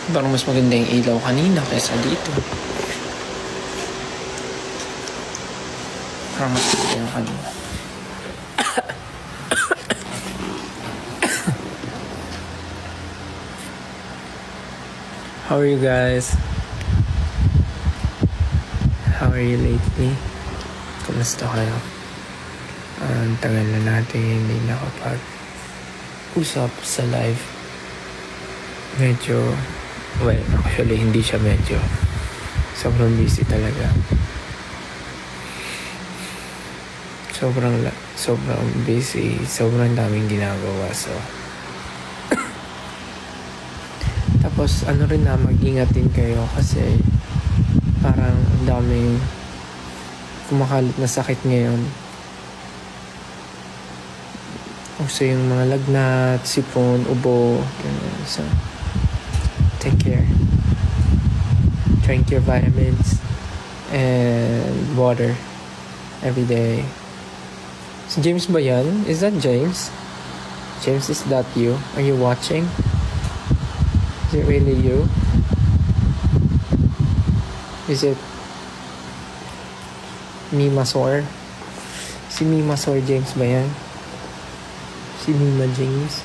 Parang mas maganda yung ilaw kanina kaysa dito. Parang mas maganda yung kanina. How are you guys? How are you lately? Kumusta kayo? Ang tagal na natin hindi nakapag-usap sa live. Medyo, well, actually hindi siya medyo. Sobrang busy talaga. Sobrang busy. Sobrang daming ginagawa. So, tapos ano rin na, mag-ingat din kayo kasi parang ang daming kumakalat na sakit ngayon. So yung mga lagnat, sipon, ubo, ganun. So, take care. Drink your vitamins and water every day. Si James ba yan? Is that James? James, is that you? Are you watching? Is it really you? Is it Mima Sor? Si Mima Sor James ba yan? Si Mima James?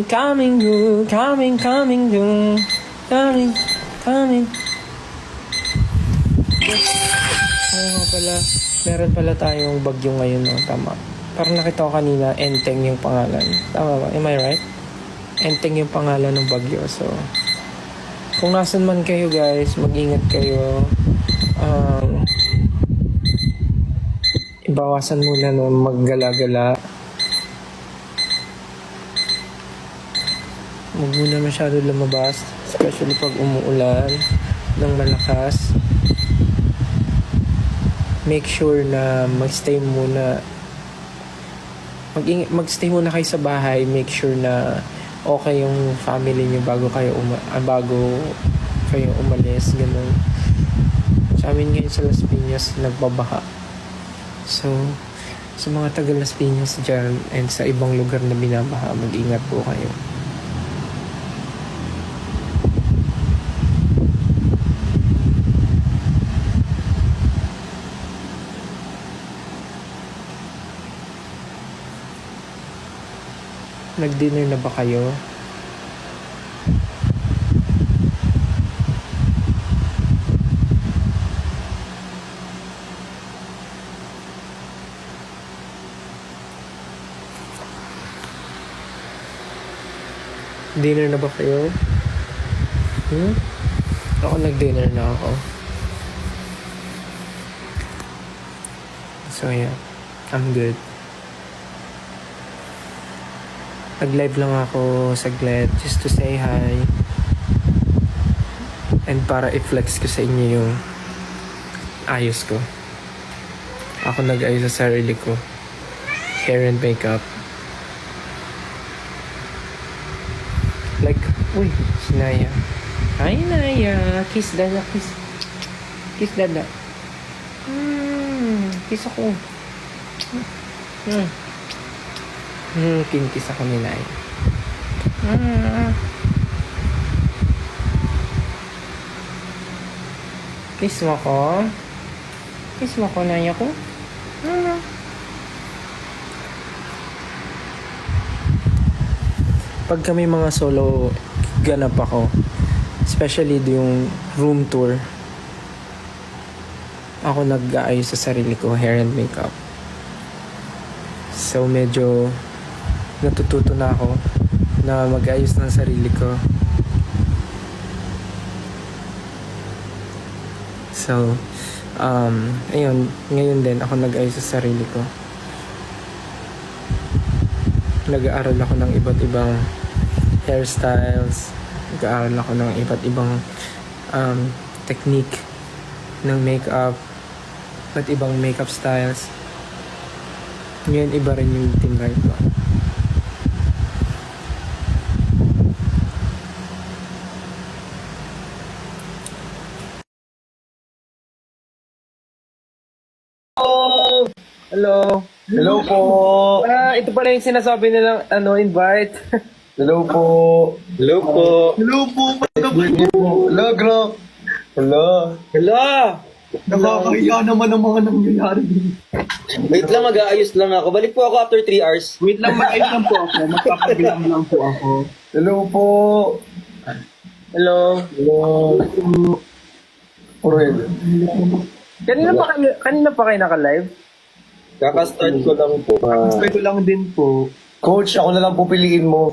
Coming through. Yes. Oo nga pala. Meron pala tayong bagyo ngayon, no? Tama. Parang nakita ko kanina, Enteng yung pangalan. Tama ba? Am I right? Enteng yung pangalan ng bagyo. So, kung nasan man kayo guys, mag-ingat kayo. Ibawasan muna no, maggala-gala. Huwag muna masyado lumabas, especially pag umuulan ng malakas. Make sure na magstay muna kayo sa bahay. Make sure na okay yung family niyo bago kayo umalis, ganun. Sa amin ngayon sa Las Piñas nagbabaha. So sa mga taga Las Piñas dyan and sa ibang lugar na binabaha, mag-ingat po kayo. Nag-dinner na ba kayo? Dinner na ba kayo? Ako nag-dinner na ako. So yeah, I'm good. Nag-live lang ako saglit just to say hi and para i-flex ko sa inyo yung ayos ko. Ako nag-ayos sa sarili ko, hair and makeup. Like, uy, si Naya. Hi Naya, kiss dada, kiss. Kiss dada. Kiss ako. Kinkis ako ni Naya. Kiss mo ko? Kiss mo ko, Naya ko? Pag kami mga solo ganap ako, especially yung room tour, ako nag-aayos sa sarili ko, hair and makeup. So medyo natututo na ako na mag-ayos ng sarili ko. So, ayun, ngayon din ako nag-ayos sa sarili ko. Nag-aaral ako ng iba't ibang hairstyles. Nag-aaral ako ng iba't ibang technique ng makeup. Iba't ibang makeup styles. Ngayon, iba rin yung tinry ko. Hello. Hello po. Ito pala yung sinasabi nilang invite. Hello po. Hello po. Hello po. Hello, Gro. Hello. Hello! Nakakahiya naman ang mga nangyayari. Wait lang, mag-aayos lang ako. Balik po ako after 3 hours. Wait lang, mag-ayos lang po ako. Magpapabilang lang po ako. Hello po. Hello. Hello. Purel. Kanina pa kayo naka-live? Kaka-start ko lang po. Gusto ko lang din po. Coach, ako na lang pupiliin mo.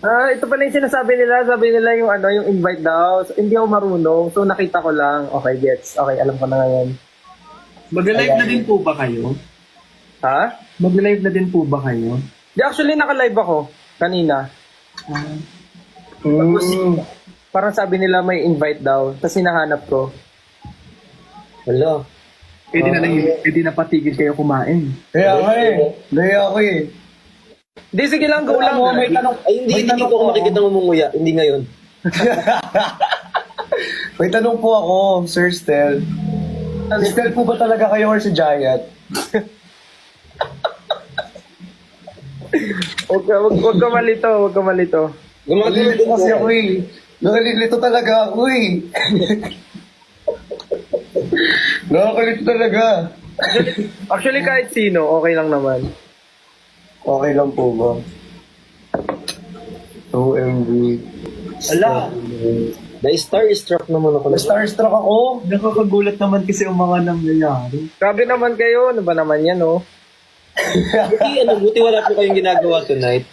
Ito pala yung sinasabi nila. Sabi nila yung yung invite daw. So, hindi ako marunong. So nakita ko lang. Okay, gets. Okay, alam ko na ngayon. Mag-live na din po ba kayo? Ha? Mag-live na din po ba kayo? Di, actually naka-live ako kanina. Parang sabi nila may invite daw. Tapos hinahanap ko. Hello. Pwede na patigil kayo kumain. Kaya nga eh. Naya ako eh. Di, sige lang, go lang. May tanong. Ay, hindi dito ko makikita ngumunguya. Hindi ngayon. May tanong po ako, Sir Stel. Si Stel po ba talaga kayo or si Giant? Huwag ka malito, huwag ka malito. Gumagano Nalilito din kasi po. ako eh. Nalilito talaga ako eh. Nakakalito talaga. Actually, kahit sino, okay lang naman. Okay lang po ba? OMG. Ala! Na-star struck naman ako. Starstruck ako. Nakakagulat naman kasi ang mga nangyayari. Grabe naman kayo, ano ba naman yan, oh? Buti wala po kayong ginagawa tonight.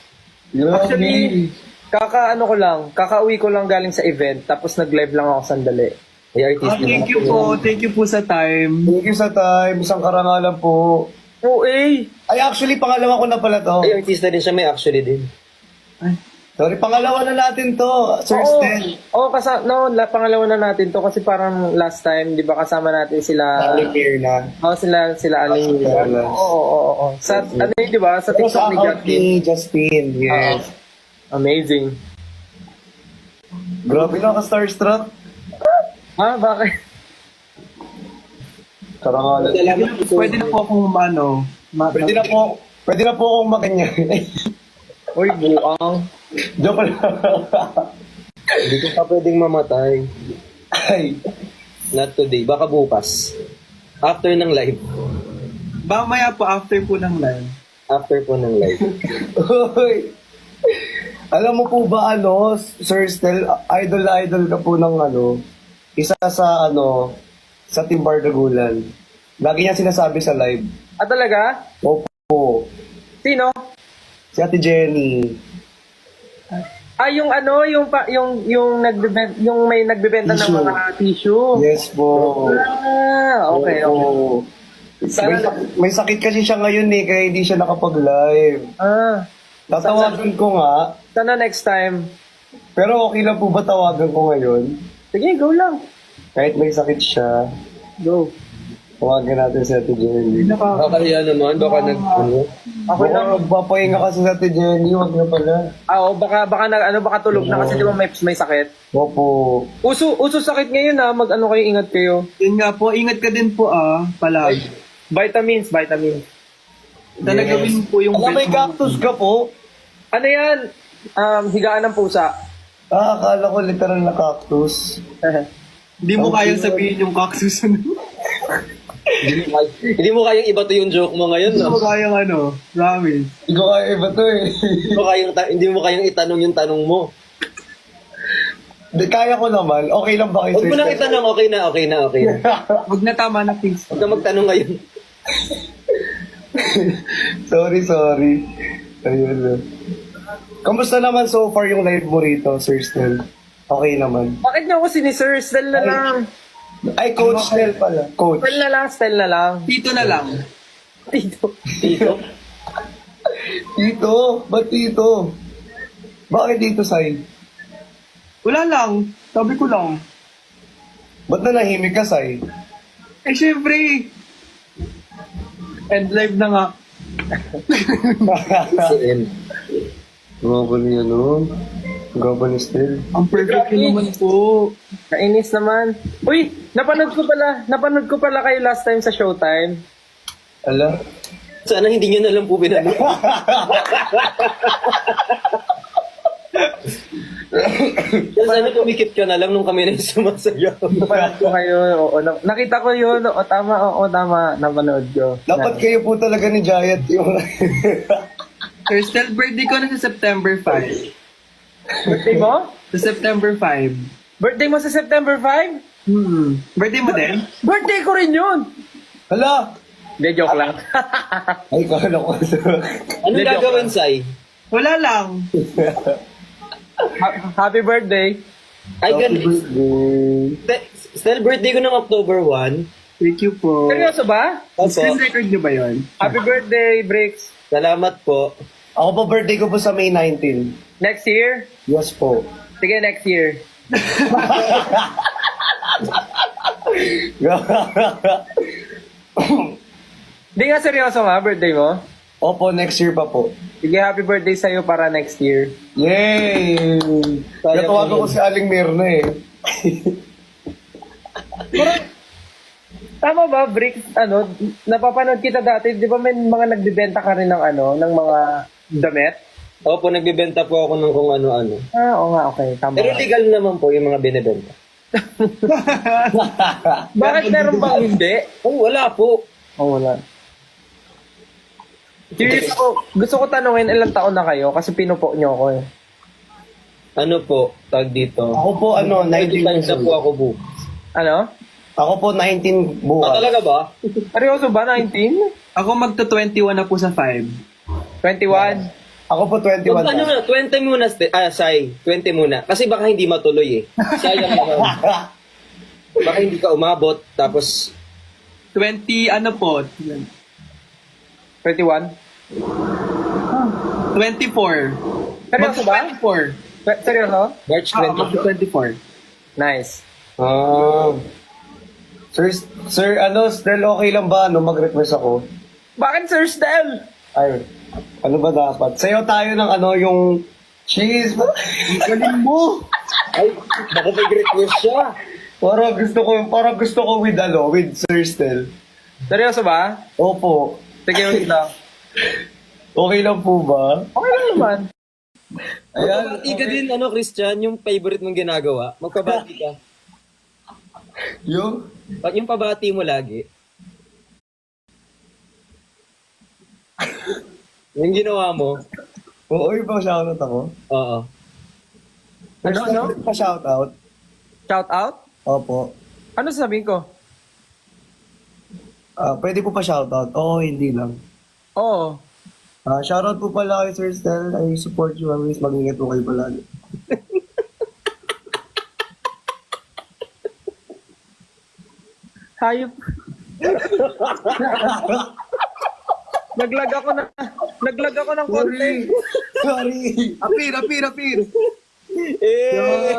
Actually, kakauwi ko lang galing sa event, tapos nag-live lang ako sandali. Ay, artist Thank you po. Thank you po sa time. Thank you sa time. Isang karangalan po. Oo, eh. Ay, actually, pangalawa ko na pala to. Ay, artista din siya. May actually din. Sorry, pangalawa na natin to, Sir Stel. Pangalawa na natin to kasi parang last time, 'di ba, kasama natin sila. Here na. Sila Aling Mira. Yes. Oo. Sa ano 'di ba, sa Pero TikTok sa ni account Justin. ni Justin, yes. Amazing. Grabe na ka-starstruck. Bakit? Karangalan. Pwede na po akong Pwede na po akong maganyan. Uy, buang. Joke lang. Hindi ko pa pwedeng mamatay. Ay. Not today. Baka bukas. After ng live. Mamaya po after po ng live. After po ng live. Uy. Alam mo po ba Sir Stel, idol ka po ng isa sa sa Team Bardagulan. Lagi niya sinasabi sa live. Talaga? Opo. Sino? Si Ate Jenny. Yung may nagbebenta ng Tissue. mga tissue. Yes po. Okay. Oo. May sakit kasi siya ngayon kaya hindi siya nakapag-live. Tatawagan ko nga. Sana next time. Pero okay lang po ba tawagan ko ngayon? Sige, go lang. Kahit may sakit siya, Go. tawagan natin si Ate Jenny. Kakahiya naman. Baka Ako lang. Magpapahinga kasi si Ate Jenny, wag na pala. Baka tulog na kasi di ba may sakit. Opo. Uso sakit ngayon kayo, ingat kayo. Yun nga po, ingat ka din po palagi. Vitamins. Talagawin po yung Alam, may cactus ka po? Ano yan? Higaan ng pusa. Akala ko literal na cactus. Hindi mo kayang sabihin yung cactus. Hindi mo kayang iba to yung joke mo ngayon, Hindi mo no? kayang promise. Hindi ko kaya iba to eh. Hindi mo kayang itanong yung tanong mo. Di, kaya ko naman. Okay lang ba kayo? Huwag mo nang itanong, okay na. Huwag na tama na please. Huwag ka magtanong ngayon. sorry. Ayun na. Kamusta naman so far yung live mo rito, Sir Stel? Okay naman. Bakit niyo ako sinisir? Style na lang. Ay, Coach Stel pala. Coach. Style na lang. Dito na lang. Dito. Tito? Ba't Tito? Bakit dito, Sai? Wala lang. Sabi ko lang. Ba't nanahimik ka, Sai? Syempre. End live na nga. Si M. Mga ko niya, no? Gabo ni Stel. Ang perfect Grabe. naman po. Kainis naman. Uy, napanood ko pala kayo last time sa Showtime. Ala? Sana hindi nyo na lang po pinanood. Sana tumikip ka na lang nung kami na yung sumasayaw. Napanood ko kayo. Oo, nakita ko yun. Oo, tama. Napanood ko. Dapat kayo po talaga ni Giant yung... Sir Stel, birthday ko na sa September 5. Birthday mo? Sa September 5. Birthday mo sa September 5? Birthday mo din? Birthday ko rin yun! Hala! Hindi, joke lang. Ay, kala ko. Ano gagawin, Sai? Wala lang. Happy birthday. Ay, ganun. Still birthday ko ng October 1. Thank you po. Seryoso ba? Screen Opo. record niyo ba yun? Happy birthday, Bricks. Salamat po. Ako po birthday ko po sa May 19. Next year? Yes po. Sige, next year. Hindi nga seryoso nga, birthday mo? Opo, next year pa po. Sige, happy birthday sa'yo para next year. Yay! Natawagan ko si Aling Mirna eh. Tama ba, Bricks? Napapanood kita dati, di ba may mga nagbibenta ka rin ng ng mga damit? Opo, nagbibenta po ako ng kung ano-ano. Oo nga, okay. Tama. Pero legal naman po yung mga binibenta. Bakit meron bang hindi? Oh, wala po. Oh, wala. Curious ako, gusto ko tanungin ilang taon na kayo kasi pinupo nyo ako eh. Ano po, tag dito. Ako po 19 times years na po old. ako bu. Ano? Ako po 19 Ah, buwan. talaga ba? Seryoso ba? 19? Ako magto-21 na po sa 5. 21? Ako po 21 Ano na. na, 20 muna, Sai. 20 muna. Kasi baka hindi matuloy eh. Sayang naman. Baka hindi ka umabot, tapos 20 ano po? 21? 24. Seryoso ba? 24. Seryoso? March Ah, 20. magto-24. Nice. Ah. Sir, Stel, okay lang ba mag-request ako? Bakit Sir Stel? Ay, ano ba dapat? Sayo tayo ng yung cheese. Galing mo! Ay, baka may request siya. Parang gusto ko with Sir Stel. Seryoso ba? Opo. Sige, wait lang. Okay lang po ba? Okay lang naman. Ayan. Magpabati ka din, Christian, yung favorite mong ginagawa. Magpabati ka. Yung? Yung pabati mo lagi. Yung ginawa mo. Oo, yung pa-shoutout ako. Oo. Ano? Pa-shoutout? Shout out? Opo. Ano sasabihin ko? Pwede po pa-shoutout? Oo, hindi lang. Oo. Shoutout po pala kay Sir Stel. I support you always. Mag-ingat po kayo palagi. Hayop. Naglag ako ng konti. Sorry. Apir! Eh!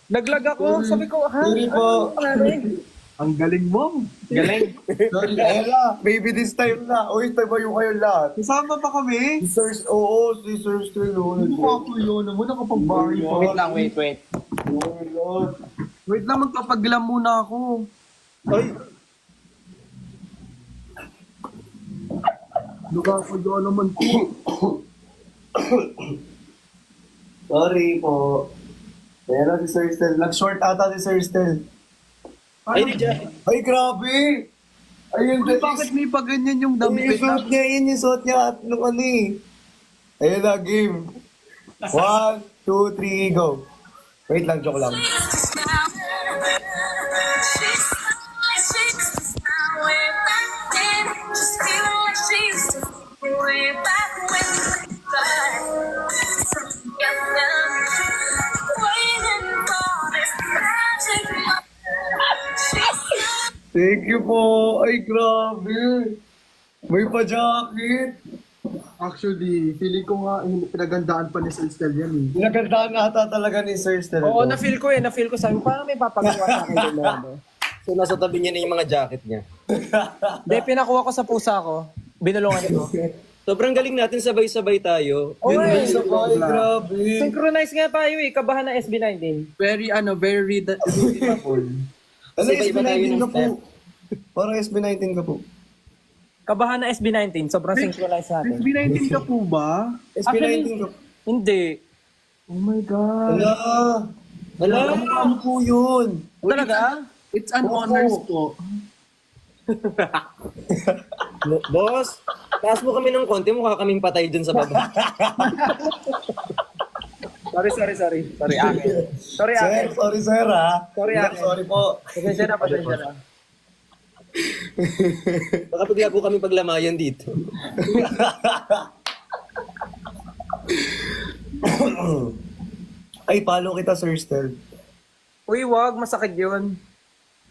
Naglag ako. Sabi ko, ha? Sorry po. Ano nangyari? Ang galing mo! Galing. Sorry. Ella, maybe this time na. Uy, tayo kayo lahat. Kasama pa kami! Si Sir Stel. Mukha ko yun. Ano nakapag-barry pa? Wait lang, wait. Wait lang, magpapaglam muna ako. Ay, Nakakagawa naman ko. sorry po. Pero si Sir Stel. Nag-short ata si Sir Stel. Ay, di dyan. Ay, grabe! Ayun, Uy, bakit may pa ganyan yung damit? Yun yung suot niya at nung Ayun na, game. 1, 2, 3, go. Wait lang, joke lang. Thank you po. Ay, grabe. May pa-jacket. Actually, feeling ko nga pinagandaan pa ni Sir Stel yan eh. Pinagandaan ata talaga ni Sir Stel. Oo, ito. na-feel ko. Sabi ko, parang may papagawa sa akin doon. So, nasa tabi niya na yung mga jacket niya. Hindi, pinakuha ko sa pusa ko. Binulungan ko. Sobrang galing natin, sabay-sabay tayo. Oo, Yun, eh. sabay, grabe. Synchronize nga tayo eh, kabahan ng SB19. Very readable. Ano, Iba-iba tayo SB19 ng ka po? step. Parang SB19 ka po. Kabahan ng SB19, sobrang synchronize natin. SB19 ka po ba? SB19 ka po. Hindi. Oh my God. Wala. Wala. Ano po yun? Talaga? It's an Oo. honors po. Boss, taas mo kami ng konti, mukha kaming patay dun sa baba. Sorry, Angel. Sorry, Sir, Angel. sorry sir ha. Sorry, Hindi, Ate. sorry po. Pasensya na. Baka bigla po kami paglamayan dito. Ay, follow kita, Sir Stel. Uy, wag, masakit yun.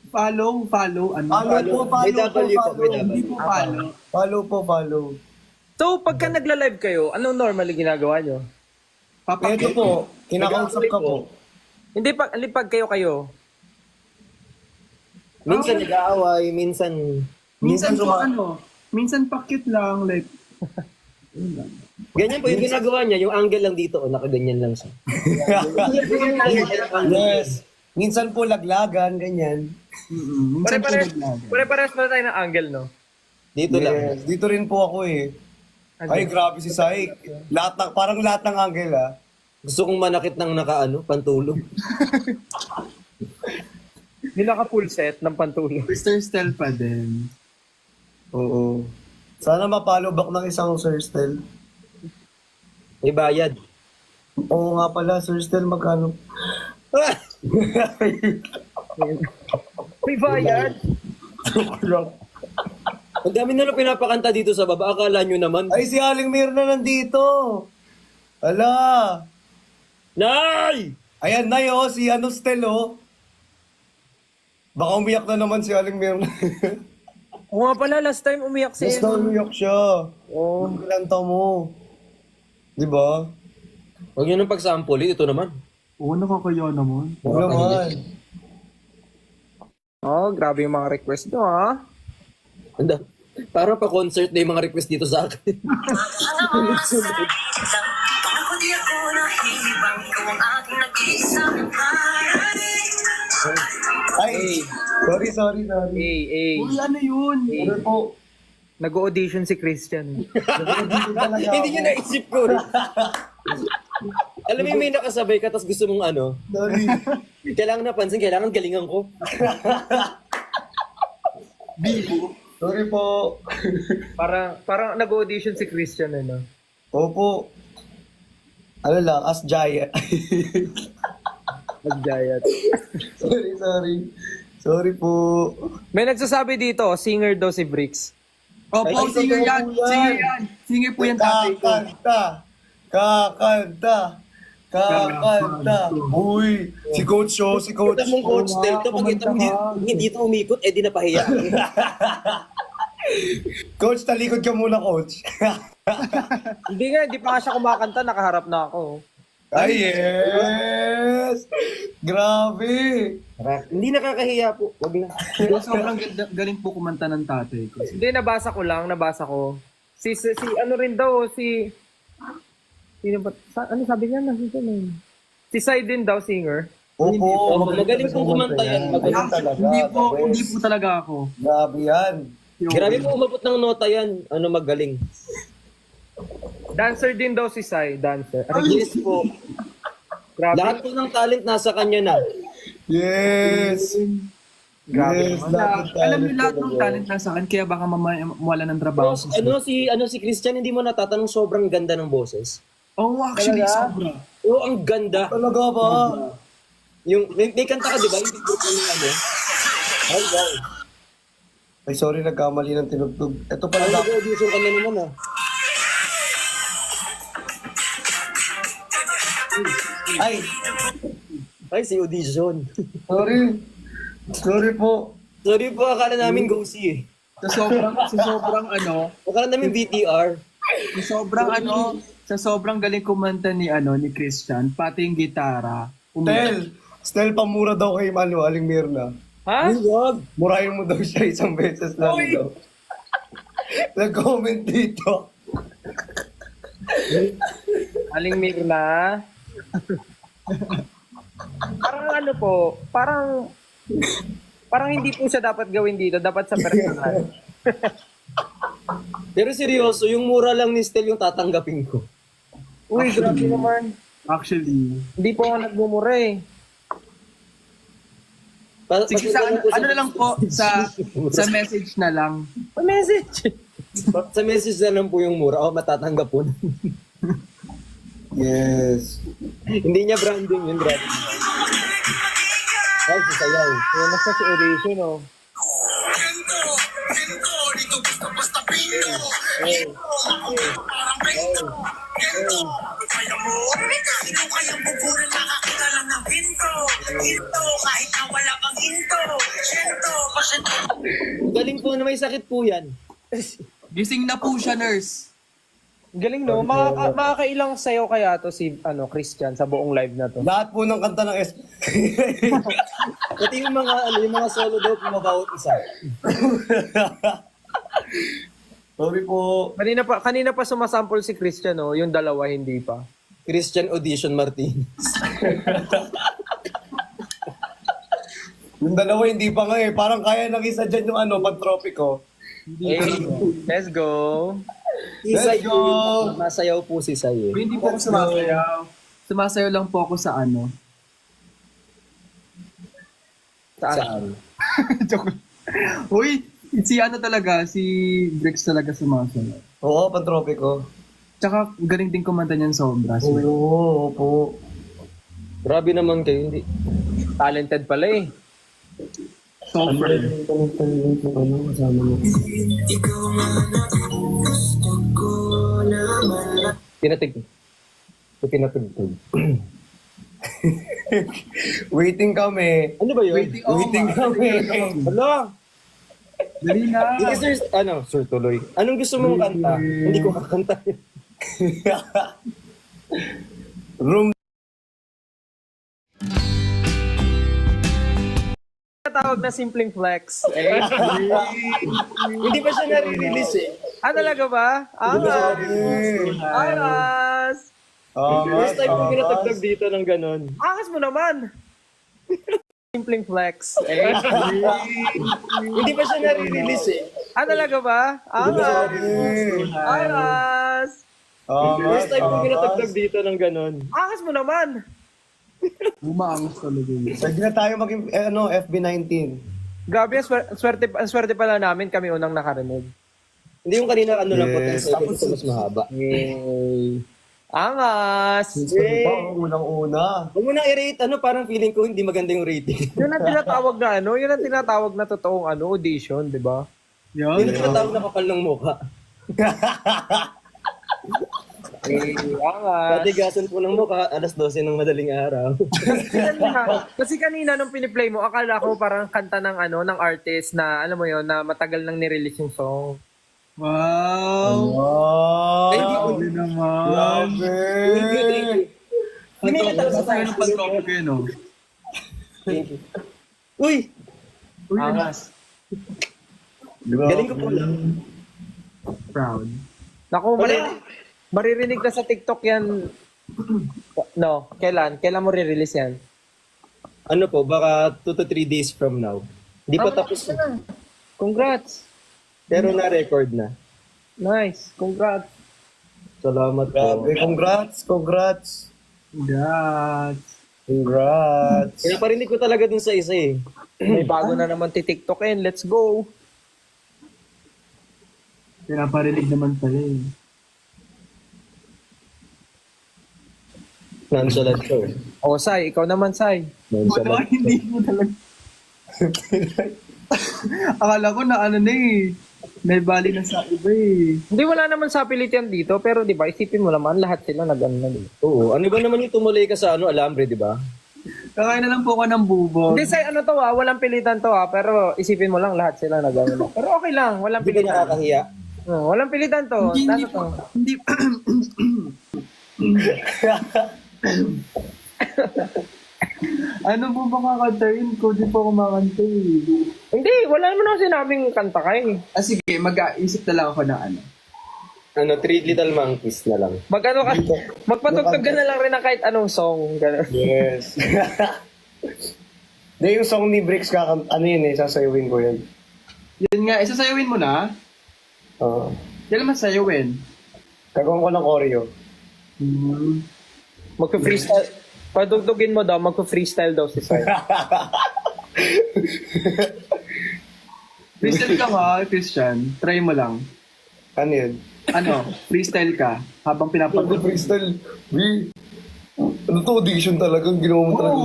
Follow, ano? Follow po, May follow po, W po, may follow. W. Hindi po follow. Follow po, follow. So, pagka nagla-live kayo, anong normally ginagawa nyo? Ito po, kinakausap ka po. Hindi, pag kayo. Minsan nag-aaway, minsan... Minsan po suma- minsan pakit lang, like, Ganyan po yung ginagawa niya, yung angle lang dito, o nakaganyan lang siya. Yes. Minsan po laglagan, ganyan. minsan po naglaga. Pare-pares pala tayo ng angle, no? Dito lang. Yes. Dito rin po ako eh. Ay, grabe si Sai. Parang lahat ng angle ah. Gusto kong manakit ng pantulog. Hindi naka-full set ng pantulog. Mr. Stel pa din. Oo. Sana ma-follow back ng isang Sir Stel. May bayad. Oo nga pala, Sir Stel, magkano? May bayad. Ang dami na lang pinapakanta dito sa baba. Akala nyo naman. Ay, si Aling Mirna nandito. Ala. Nay! Ayan na yo, si Stel oh. Baka umiyak na naman si Aling Mirna. Oo nga pala, last time umiyak si... Yes, na umiyak siya. Oo. Ang kanta mo. Di ba? Huwag nyo nang pagsample. Ito naman. Oo, nakakaya naman. Oo naman. Oh, grabe yung mga request nyo, ha? Anda. Parang pa-concert na yung mga request dito sa akin. Ay, sorry. Hey. Uy, ano yun? Ano po? Nag-audition si Christian. Dito talaga Hindi ako. nyo naisip ko. Alam mo yung may nakasabay ka, tapos gusto mong Sorry. kailangan napansin, kailangan galingan ko. Bibo. Sorry po. Parang nag-audition si Christian, ano? Opo. Ano lang, as Jaya. Nag-giant. sorry. Sorry po. May nagsasabi dito, singer daw si Bricks. Opo, Ay, singer totoo yan. po yan. Singer yan. Singer po yan tatay ko. Kakanta. Uy, si Coach Show, si Coach. Kita mong coach Del, to pag ito hindi ito umikot, di napahiya. Coach, talikod ka muna, Coach. Hindi pa nga siya kumakanta, nakaharap na ako. Ay, yes! Grabe! Hindi nakakahiya po. Wag na. Sobrang galing po kumanta ng tatay ko. Hindi, nabasa ko. Si ano rin daw, sino ba? Ano sabi niya? Si Sai din daw, singer. Opo. Magaling pong kumanta yan. Magaling talaga. Hindi po talaga ako. Grabe yan. Grabe po umabot ng nota yan. Magaling. Dancer din daw si Sai, dancer. Yes po. Grabe. Lahat po ng talent nasa kanya na. Yes! Grabe Yes, naman. lahat ng Alam niyo talent lahat ng talaga. talent nasa akin, kaya baka mamaya wala ng trabaho. Si Christian, hindi mo natatanong sobrang ganda ng boses. Oh, actually, sobra. Oo, ang ganda. Talaga ba? May kanta ka, di ba? Hindi ko Ay, wow. Ay, sorry, nagkamali ng tinugtog. Ito pala Ay, dapat. nag-audition ka na naman Ay, si audition. Sorry. Sorry po. Sorry po, akala namin go-see eh. Sa sobrang Akala namin VTR. sa sobrang galing kumanta ni Christian, pati yung gitara. Stel, pamura daw kay Aling Mirna. Ha? Ay, wag. Murahin mo daw siya isang beses lang daw. Nag-comment dito. Aling Mirna. Parang ano po, parang hindi po siya dapat gawin dito, dapat sa personal. Pero seryoso, yung mura lang ni Stel yung tatanggapin ko. Uy, grabe naman. Actually. Hindi po ako nagmumura eh. Sige, sa ano na lang po, sa message na lang. May message. Sa message na lang po yung mura. Oh, matatanggap po. Yes. Hindi niya branding yun, grabe. Ay, si Sayaw. Yan na sa si Oration, oh. Galing po na may sakit po yan. Gising na po siya, nurse. Galing, no? Makakailang sayo kaya to si Christian sa buong live na to. Lahat po ng kanta ng Pati yung mga solo daw po mabawat isa. Sorry po. Kanina pa sumasample si Christian, no? Yung dalawa hindi pa. Christian Audition Martinez. Yung dalawa hindi pa nga eh. Parang kaya nang isa dyan yung pag-trophy ko. Hey, let's go. Si Let's Sai go! po, masayaw po si Sai. Uy, hindi po ako sumasayaw. Sumasayaw lang po ako sa ano. Saan? Joke. Uy, si ano talaga, si Brix talaga sumasayaw. Oo, pag-trophy ko. Tsaka galing din kumanta niyan sobra. Oo, opo. Grabe naman kayo, hindi. Talented pala eh. Super. Kasama mo. Pinatugtog. Waiting kami. Ano ba yun? Waiting kami. Hala! Dali na. Hindi, sir, tuloy. Anong gusto mong kanta? Hindi ko kakanta yun. Room. Tawag na simpleng flex. Hindi pa siya nare-release eh. Talaga ba? Angas! First time ko pinatugtog dito ng ganon. Angas mo naman! Simpleng flex. Hindi pa siya nare-release eh. Talaga ba? Angas! First time ko pinatugtog dito ng ganon. Angas mo naman! Umaangas talaga yun. Pwede na tayo maging FB19. Grabe, ang swerte pala namin, kami unang nakarinig. Hindi yung kanina lang po, 10 Yes. seconds mas mahaba. Yay! Angas! Yay! Unang-una. Huwag mo na i-rate, parang feeling ko hindi maganda yung rating. Yun ang tinatawag na yun ang tinatawag na totoong audition, di ba? Yan. Hindi na tinatawag na kapal ng mukha. Angas! Patigasan po ng mukha, 12:00 ng madaling araw. Kasi kanina nung piniplay mo, akala ko parang kanta ng ng artist na, alam mo yon na matagal nang nirelease yung song. Wow. Wow! Ay, hindi ko Grabe naman. Grabe! Thank you. Hindi na talaga Masaya ng pag-copy ko yun, no? Thank you. Uy! Uy, Angas. Galing ko po lang. proud. Naku, maririnig na sa TikTok yan. No, kailan? Kailan mo re-release yan? Ano po, baka 2 to 3 days from now. Hindi pa tapos. Congrats! Pero na-record na. Nice! Congrats! Salamat Grabe, po. congrats! Congrats. Congrats! Pinaparinig ko talaga dun sa isa eh. May bago na naman TikTokin. Let's go! Pinaparinig naman pala eh. Nonchalant show. O, Sai. Ikaw naman, Sai. Ano, Nonchalant. hindi mo talaga. Akala ko na ano na eh. May bali na sa iba eh. Hindi, wala naman sa yan dito. Pero di ba, isipin mo naman, lahat sila nag-ano na dito. Oo. Ano ba naman yung tumuloy ka sa alambre, di ba? Kakain na lang po ako ng bubo. Hindi, Sai, ano to walang pilitan to Pero isipin mo lang, lahat sila nag-ano na. Pero okay lang, walang Hindi ka pilitan. nakakahiya. Walang pilitan to. Hindi Ano po. to? Hindi. Ano po ba kakantayin ko? Di po ako makanta eh. Hindi, wala naman ako sinabing kanta ka eh. Sige, mag-aisip na lang ako ng ano. Three Little Monkeys na lang. Magano ka, magpatugtog ka na lang rin ng kahit anong song. Ganun. Yes. Hindi, yung song ni Bricks, ano yun eh, sasayawin ko yun. Yun nga, isasayawin mo na. Oo. Kailan man sayawin? Gagawin ko ng choreo. Magpa-freestyle. Padugtugin mo daw, magpa-freestyle daw si Sai. Freestyle ka nga, Christian. Try mo lang. Ano yun? Ano, freestyle ka habang pinapag... Freestyle. Ano to, audition talaga, ginawa mo talaga.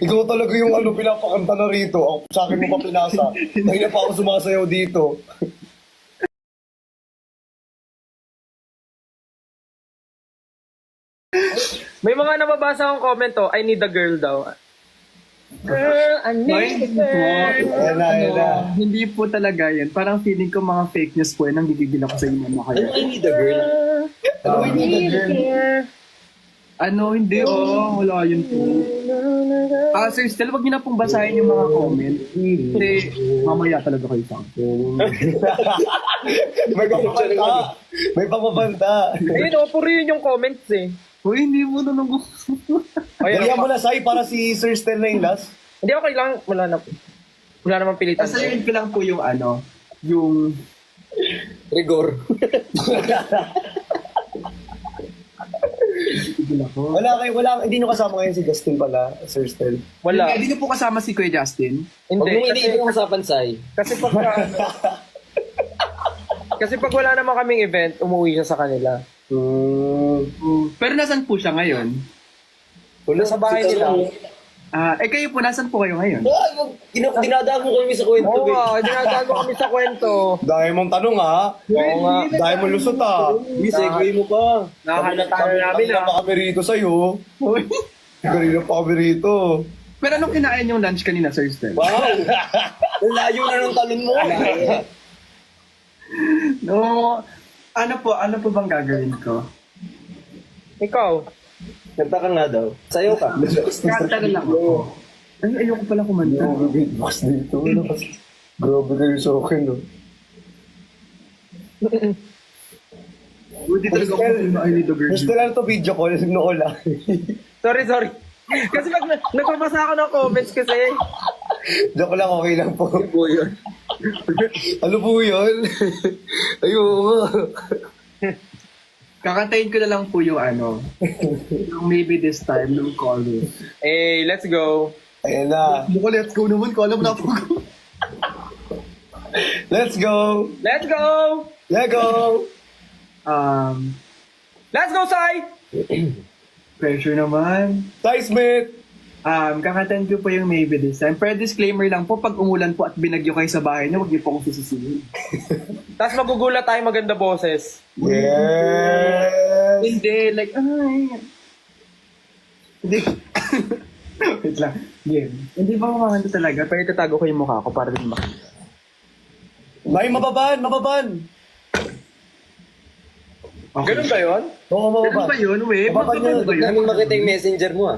Ikaw talaga yung pinapakanta na rito. Ako, sa akin mo pa pinasa. Ngayon pa ako sumasayaw dito. May mga nababasa akong comment to, I need a girl daw. Girl, I need a girl. Ayan na. Hindi po talaga yan. Parang feeling ko mga fake news po yan. Ang gigigil ako sa inyo na kayo. I need a girl. I need a girl. Ano, hindi wala yun po. Sir Stel, wag niyo na pong basahin yung mga comment. Kasi mamaya talaga kayo sa akin. May pamabanta. May pamabanta. Ayun, puro yun yung comments eh. Uy, hindi mo na nang gusto. Kaya mo na, Sai, para si Sir Stel na yung last. Hindi, okay lang. Wala namang pilitan. Sasayin ko lang po yung yung... Rigor. Hindi nyo kasama ngayon si Justin pala, Sir Stel. Wala. Hindi niyo po kasama si Kuya Justin? Huwag Hindi. mong iniibig ang usapan, Sai. Kasi pag... kasi pag wala naman kaming event, umuwi siya sa kanila. Pero nasan po siya ngayon? Wala sa bahay nila. Kayo po, nasan po kayo ngayon? Dinadaan mo kami sa kwento. Oo nga, dinadago kami sa kwento. Dahil mong tanong ha. Oo nga. Dahil mong lusot ha. Hindi, segue mo pa. Nakahalata na namin Kanina pa kami rito sa'yo. Uy. Kanina pa kami rito. Pero anong kinain yung lunch kanina, Sir Stel? Wow! Ang layo na ng talon mo. No, ano po bang gagawin ko? Ikaw. Kanta ka nga daw. Sayo ka. Kanta na lang ako. Ay, ayoko pala kumanta. Beatbox dito. Grabe kayo sa akin, no? Hindi talaga ako na I need a girl. Gusto lang to video call. Noon lang. Sorry. Kasi pag nagpapasa ako ng comments kasi. Joke lang, okay lang po. Ano po yun? Ano po yun? Ayoko. Kakantayin ko na lang po yung yung maybe this time, ng chorus. Hey, let's go. Ayan na. Muko, let's go naman ko. Alam mo na po ko. Let's go. Let's go! Let go. Let's go, Sai! Pressure naman. Ty Smith. Kakantayin ko po yung maybe this time. Pero disclaimer lang po, pag umulan po at binagyo kayo sa bahay niyo, huwag niyo po akong sisisihin. Tapos magugulat tayo maganda boses. Yes. Hindi, like, ay. Hindi. Wait lang. Game. Hindi ba kumakanta talaga? Pero itatago ko yung mukha ko para din makita. May mababan. Okay. Ganun ba yun? Oo, Ganun mababan. ba yun? We, Mababan mababan yun. ba yun? Namin makita yung messenger mo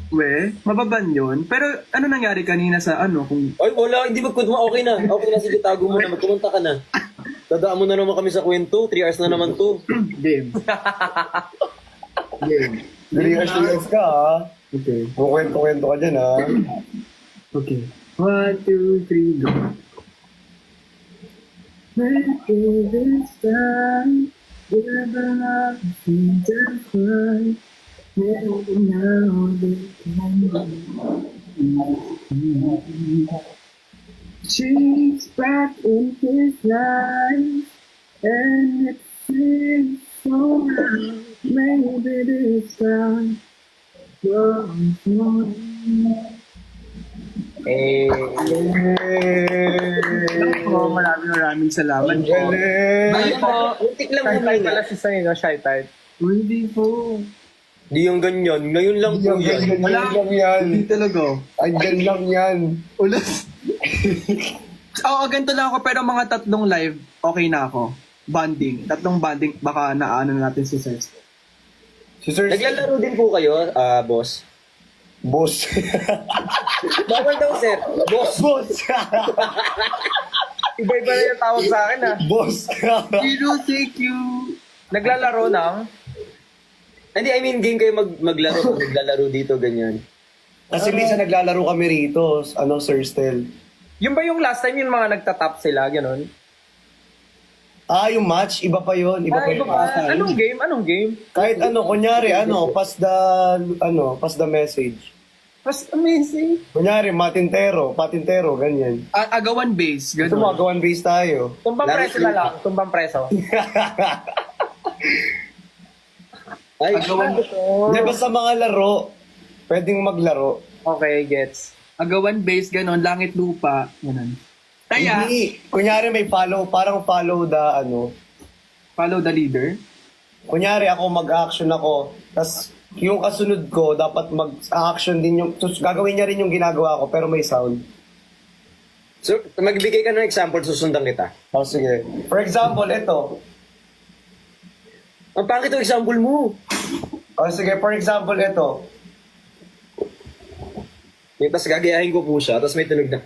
We, mababan yun. Pero ano nangyari kanina sa kung... Ay, wala. Hindi magkwento mo. Okay na. Okay na. Sige, tago mo na. Magkumunta ka na. Dadaan mo na naman kami sa kwento. 3 hours na naman to. Game. Game. 3 years ka ha. Okay. Kwento-kwento ka dyan ha. Okay. 1, 2, 3, go. Maybe this time, we're gonna see just right. Maybe now they can be. She's back in his life, and it seems so right. Maybe this time, you're Eh, maraming salamat po. Galing. Ay, muntik lang shy type humina. pala si Sai, no? Shy type. Hindi po. Di yung ganyan. Ngayon lang po yan. Lang yan. Hindi talaga. Andyan lang yan. Ulas. Oo, ganito lang ako. Pero mga 3 live, okay na ako. Banding. 3 banding, baka naano natin si Sir. Si Sir Naglalaro din po kayo, boss. Boss. Bawal daw, sir. Boss. Boss. Iba-iba na yung tawag sa akin, ah. Boss. Zero, thank you. Naglalaro ng... Hindi, I mean, game kayo maglaro. Naglalaro dito, ganyan. Kasi minsan naglalaro kami rito, Sir Stel. Yung ba yung last time yung mga nagtatap sila, gano'n? Yung match, iba pa yun. Iba pa Iba yun. pa. Anong game? Anong game? Kahit kunyari, pass the message. Mas amazing. Kunyari, patintero, ganyan. Agawan base, Ito gano'n. magawan base tayo. Tumbang Laro preso na sila. lang. Tumbang preso. Ay, Agawan, Hindi, basta mga laro, pwedeng maglaro. Okay, gets. agawan base, gano'n. Langit lupa, gano'n. Kaya, Hindi, kunyari may parang follow the follow the leader. kunyari ako mag-action ako, tas yung kasunod ko, dapat mag-action din yung, gagawin niya rin yung ginagawa ko, pero may sound. so, magbigay ka ng example, susundan kita. Sige. For example, ito. Ang pangit yung example mo. Sige, for example, ito. Yung tapos gagayahin ko po siya, tapos may tunog na.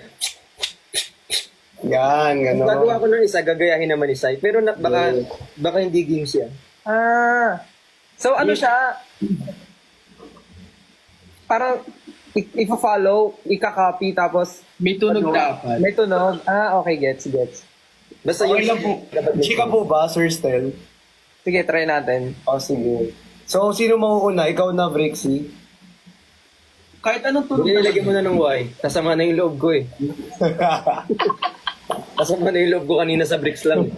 Yan, Kung gagawa gano'n. ko ng isa, gagayahin naman ni Sai. Pero baka hindi game siya. So ano siya? Parang i-follow, ika-copy, tapos May tunog dapat. may tunog. Okay, gets. Basta Okay lang po. Chika po ba, Sir Stel? Sige, try natin. Sige. So, sino mauuna? Ikaw na, Brixie? Kahit anong tunog. Nilagyan mo na ng Y. Kasama na yung loob ko eh. Kasama na yung loob ko kanina sa bricks lang.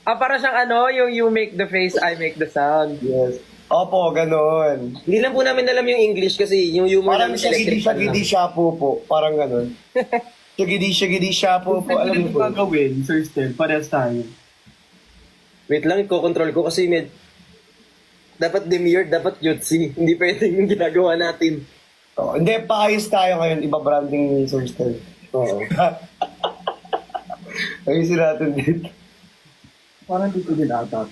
Para siyang yung you make the face, I make the sound. Yes. Opo, gano'n. Hindi lang po namin alam yung English kasi yung humor Parang namin electric fan lang. shagidi shapo po. Parang gano'n. Shagidi shapo po. Alam Pwede mo po. gagawin, Sir Stel, parehas tayo. Wait lang, i-control ko kasi dapat demure, dapat cutesy. Hindi pwedeng yung ginagawa natin. Hindi, paayos tayo ngayon. Iba branding ni Sir Stel. Oo. Ayusin natin dito. Parang dito din ata.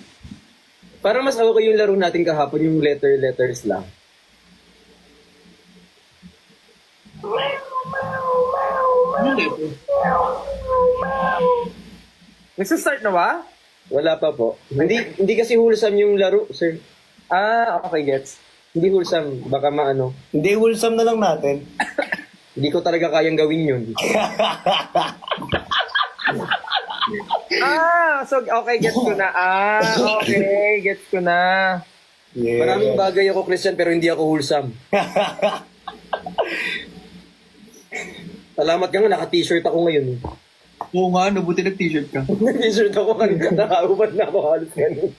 Parang mas okay yung laro natin kahapon, yung letters lang. Nagsa-start na ba? Wala pa po. Hindi kasi wholesome yung laro, sir. Okay, gets. Hindi wholesome. Baka maano. Hindi, wholesome na lang natin. Hindi ko talaga kayang gawin yun. So okay, gets ko na. Okay, gets ko na. Yeah. Maraming bagay ako, Christian, pero hindi ako wholesome. Salamat ka nga, naka-t-shirt ako ngayon. Oo nga, no, buti nag-t-shirt ka. Naka-t-shirt ako kanina, nakahubad na ako halos ganun.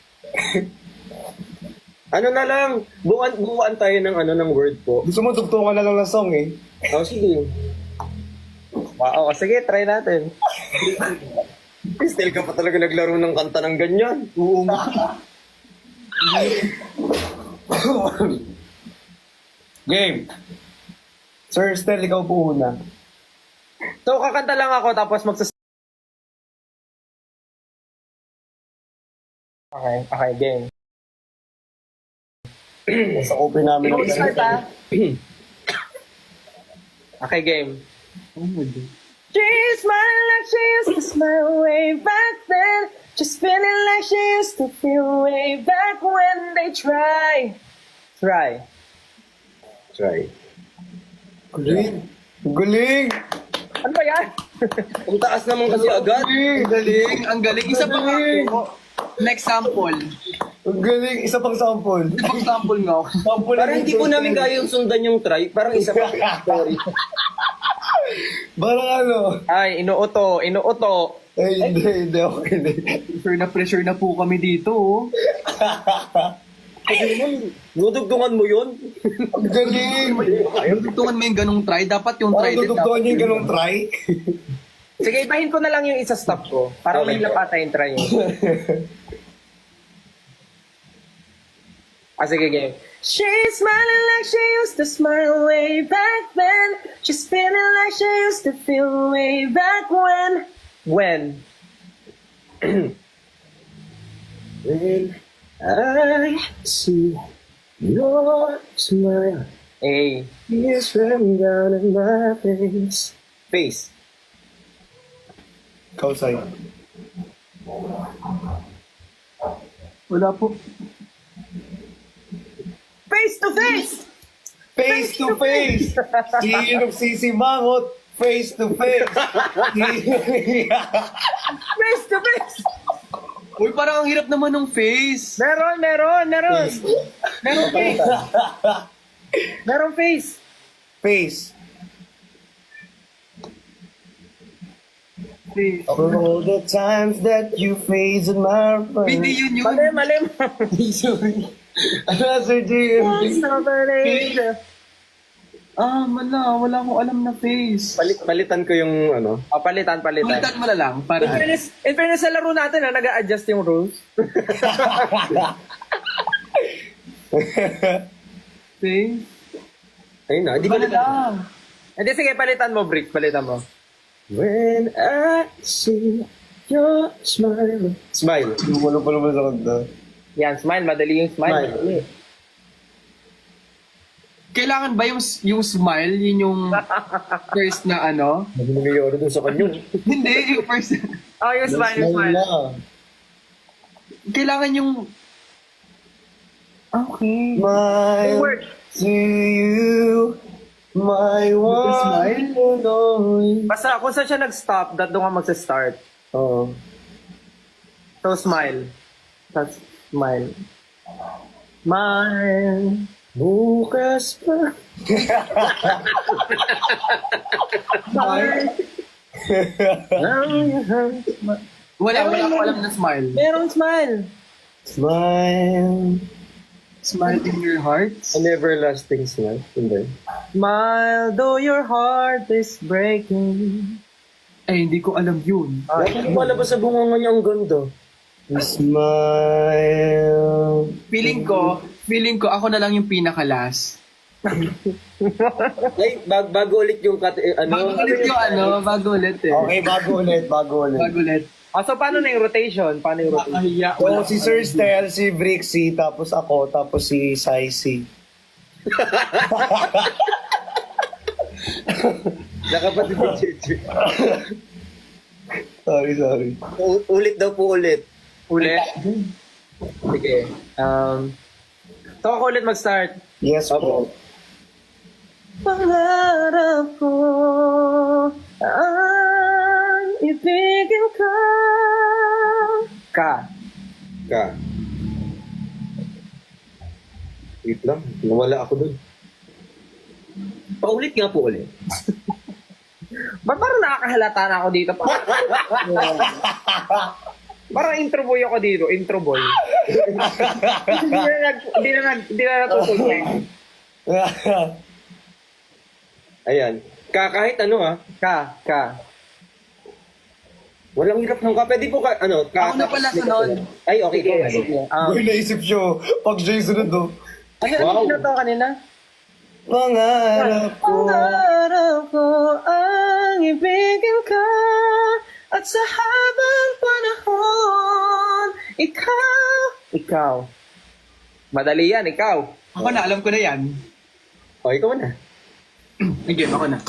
Ano na lang, buuan tayo ng word po. Gusto mo tugtungan na lang ng song eh. Sige. Wow, sige, try natin. Still ka pa talaga naglaro ng kanta ng ganyan. Oo nga. Game. Sir Stel, ikaw po una. So, kakanta lang ako, tapos Okay, game. Sa open namin. Okay, game. Oh my God. She smiled like she used to smile way back then. Just feeling like she used to feel way back when they try. Try. Galing. Galing. Ano ba yan? Ang taas naman kasi agad. Ang galing, ang galing. Isa pa nga ako. Next sample. Ang galing. Isa pang sample. Ibang sample nga ako. Sample Parang hindi po namin kaya yung sundan yung try. Parang isa pa story. Parang Ay, inuuto. hindi. Okay na. Pressure na po kami dito. Oh. Kasi naman, dudugtungan mo yun. Ang galing. Dudugtungan mo yung ganong try. Dapat yung try Parang din. tutugtuhan niyo yung ganong try. Sige, ibahin ko na lang yung isa stop ko. Para may lapata yung try yun. Sige, game. She's smiling like she used to smile way back then. She's feeling like she used to feel way back when. When? When I see your smile, A. tears run down on my face. Face. Ikaw, Sai. Wala po. Face to face! Face to face! Sinong sisimangot? Face to face! Face to face! Uy, parang ang hirap naman ng face. Meron! Meron face! Meron face! Face. Face. All the times that you face in my Hindi mind. yun yun. Mali. Sorry. Ano, Sir JMD? Wala akong alam na face. Palitan ko yung ano. Palitan. Ulitan mo na lang para... In fairness sa laro natin, nag-a-adjust yung rules. Face. Ayun na, di Iba na palitan. lang. Hindi, sige, palitan mo, Brick. Palitan mo. When I see your smile. Smile. Wala pa naman sa kanta. Yan, smile. Madali yung smile. Smile. Madali. Kailangan ba yung smile, yun yung first na ano? Nagmimiyoro dun sa kanyo. Hindi, yung first. Oh, yung smile, yung smile. Kailangan yung... Okay. Smile Word. to you, my one Smile? and only. Basta kung saan siya nag-stop, doon ka magsa-start. Oo. So, smile. That's smile. Smile. Bukas pa. Wala akong alam na smile. Meron smile. Smile. Smile in your heart. An everlasting smile. Hindi. Smile, though your heart is breaking. Eh, hindi ko alam yun. Bakit wala ba sa bunga niya ang ganda? Smile. Feeling ko ako na lang yung pinaka-last. Ay, bago ulit yung Bago ulit yung bago ulit eh. Okay, bago ulit. Bago ulit. So, paano na yung rotation? Paano yung rotation? Nakahiya. So, si Sir Stel, si Brixie, tapos ako, tapos si Saisi. Nakapatid ni Cheche. Sorry. Ulit daw po ulit. Ulit? Sige. So, ako ulit mag-start. Yes po. Pangarap ko ang ibigin ka. Ka. Wait lang. Nawala ako dun. Paulit nga po ulit. Ba't parang nakakahalata na ako dito? Parang intro boy ako dito. Intro boy. Hindi na natutuloy. Ayan. Kahit ano ha. Ka. Walang hirap ng ka. Pwede po ka, Ako na pala sunod. Ay, okay. Sige. Uy, naisip siya, pag siya yung sunod do. Ano to kanina? Pangarap ko. Pangarap ko ang ibigin ka at sa habang panahon, ikaw. Madali yan, ikaw. Ako na, alam ko na yan. O, ikaw na. Again, ako na.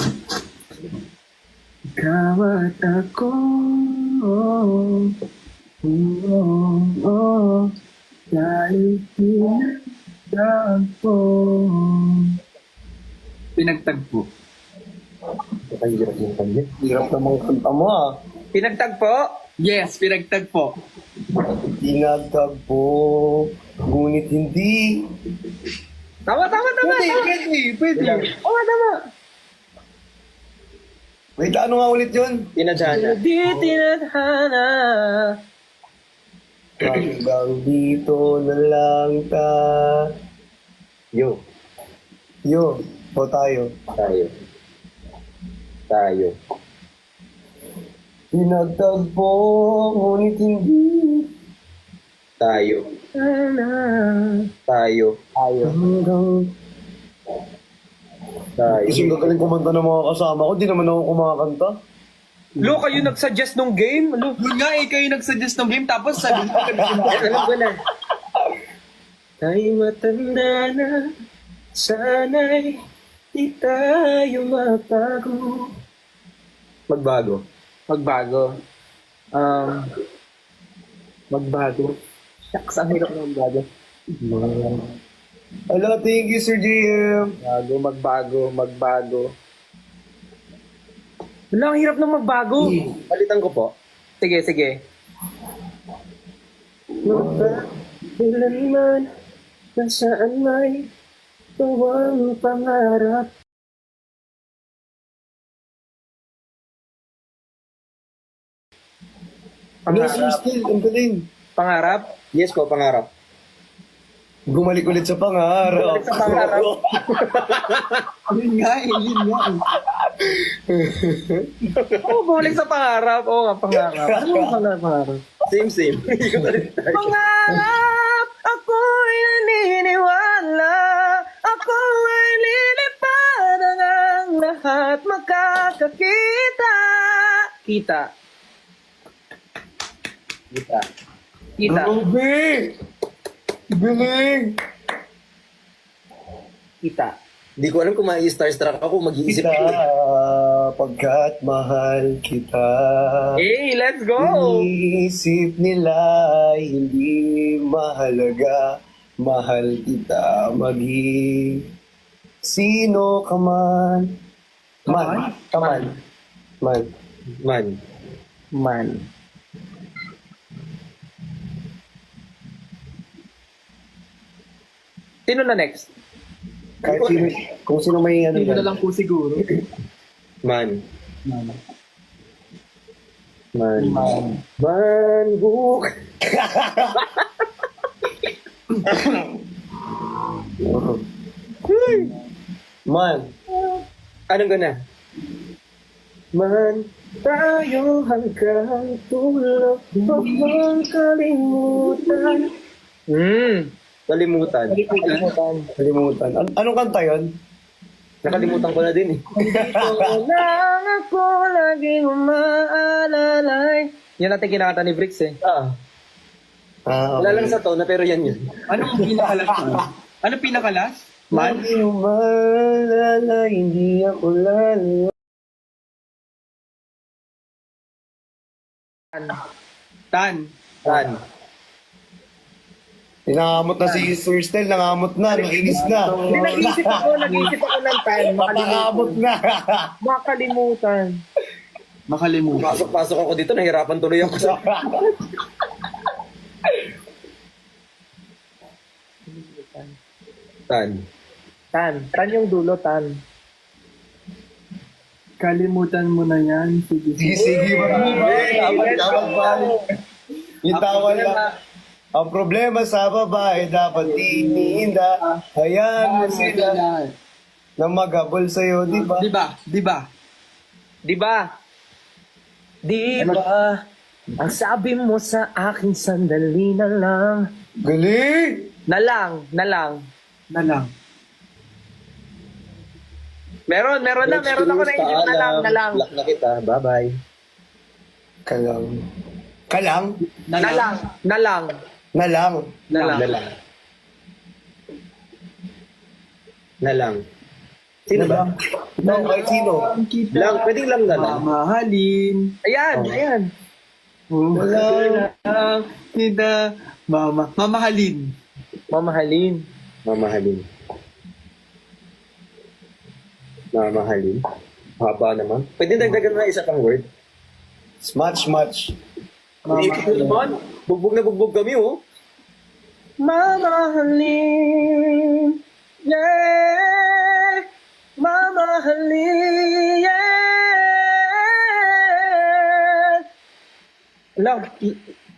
Ikaw at ako. Dahil pinagtagpo. Nakahirap yung kanya. Hirap namang kanta mo ah. Pinagtagpo? Yes, pinagtagpo. Tinagtagpo, ngunit hindi. Tama. Pwede. Oo, tama. Wait, ano nga ulit yun? Tinadhana. Di tinadhana. Hanggang dito na lang Yo. o tayo. Tayo. Tinagtagpo, ngunit hindi. Tayo. Hanggang... Kasi gagaling kumanta ng mga kasama ko, di naman ako kumakanta. Lo, kayo nag-suggest nung game? Lo. Yun nga eh, kayo nagsuggest ng game tapos sabi ko Alam ko na. Tayo matanda na, sana'y di tayo magbago. Magbago. Magbago. Shucks, ang hirap na magbago. Hello, thank you, Sir JM. Magbago. Wala, ang hirap na magbago. Palitan ko po. Sige. Kailanman, nasaan may tuwang pangarap. Hello, Sir Stel. Ang galing. Pangarap? Yes po, pangarap. Bumalik ulit sa pangarap. Bumalik sa pangarap. Yun nga eh. Bumalik sa pangarap. Oo nga, pangarap. Ano ang pangarap? Same. Pangarap, ako'y naniniwala. Ako ay lilipad ang lahat makakakita. Kita. Grabe! Galing! Kita. Hindi ko alam kung ma-starstruck ako, mag-iisip Kita, ko. pagkat mahal kita. Hey, let's go! Iisip nila hindi mahalaga. Mahal kita maging sino ka man. Man. Sino na next? Kahit sino, kung sino may ano Hindi ko yan. na lang po siguro. Man. Book. Man, Anong gana? Man, tayo hanggang tulog. Huwag mong kalimutan. Kalimutan. kalimutan. Anong kanta yun? Nakalimutan ko na din eh. Dito lang ako laging umaalalay. Yan natin kinakanta ni Bricks eh. Wala lang sa tona pero yan yun. Anong pinakalas mo? Anong pinakalas? Man, umalala, hindi ako lalo. Tan. Nangamot na si Sir Stel, nangamot na, nainis na. Nag-isip ako ng time. Nangamot na. Makalimutan. Makalimutan. Pasok ako dito, nahirapan tuloy ako sa... Tan yung dulo, Tan. Kalimutan mo na yan. Sige, yung tawal lang. Ang problema sa babae, dapat tininda. Hayaan mo sila na maghabol sa'yo, di ba? Di ba? Di ba? Ang sabi mo sa akin, sandali na lang. Galing! Na lang. Na lang. Meron ako naisip na lang. Block na kita, bye-bye. Kalang. Na lang. Sino ba? No, kahit sino. Lang, pwedeng lang na lang. Mamahalin. Ayan. Lang. Kita. Mamahalin. Mamahalin. Haba naman. Pwede dagdagan na isa pang word. Much. Ito naman. Bugbog na bugbog kami, oh. Mamahalin. Yeah. Mamahalin. Yeah. Lang.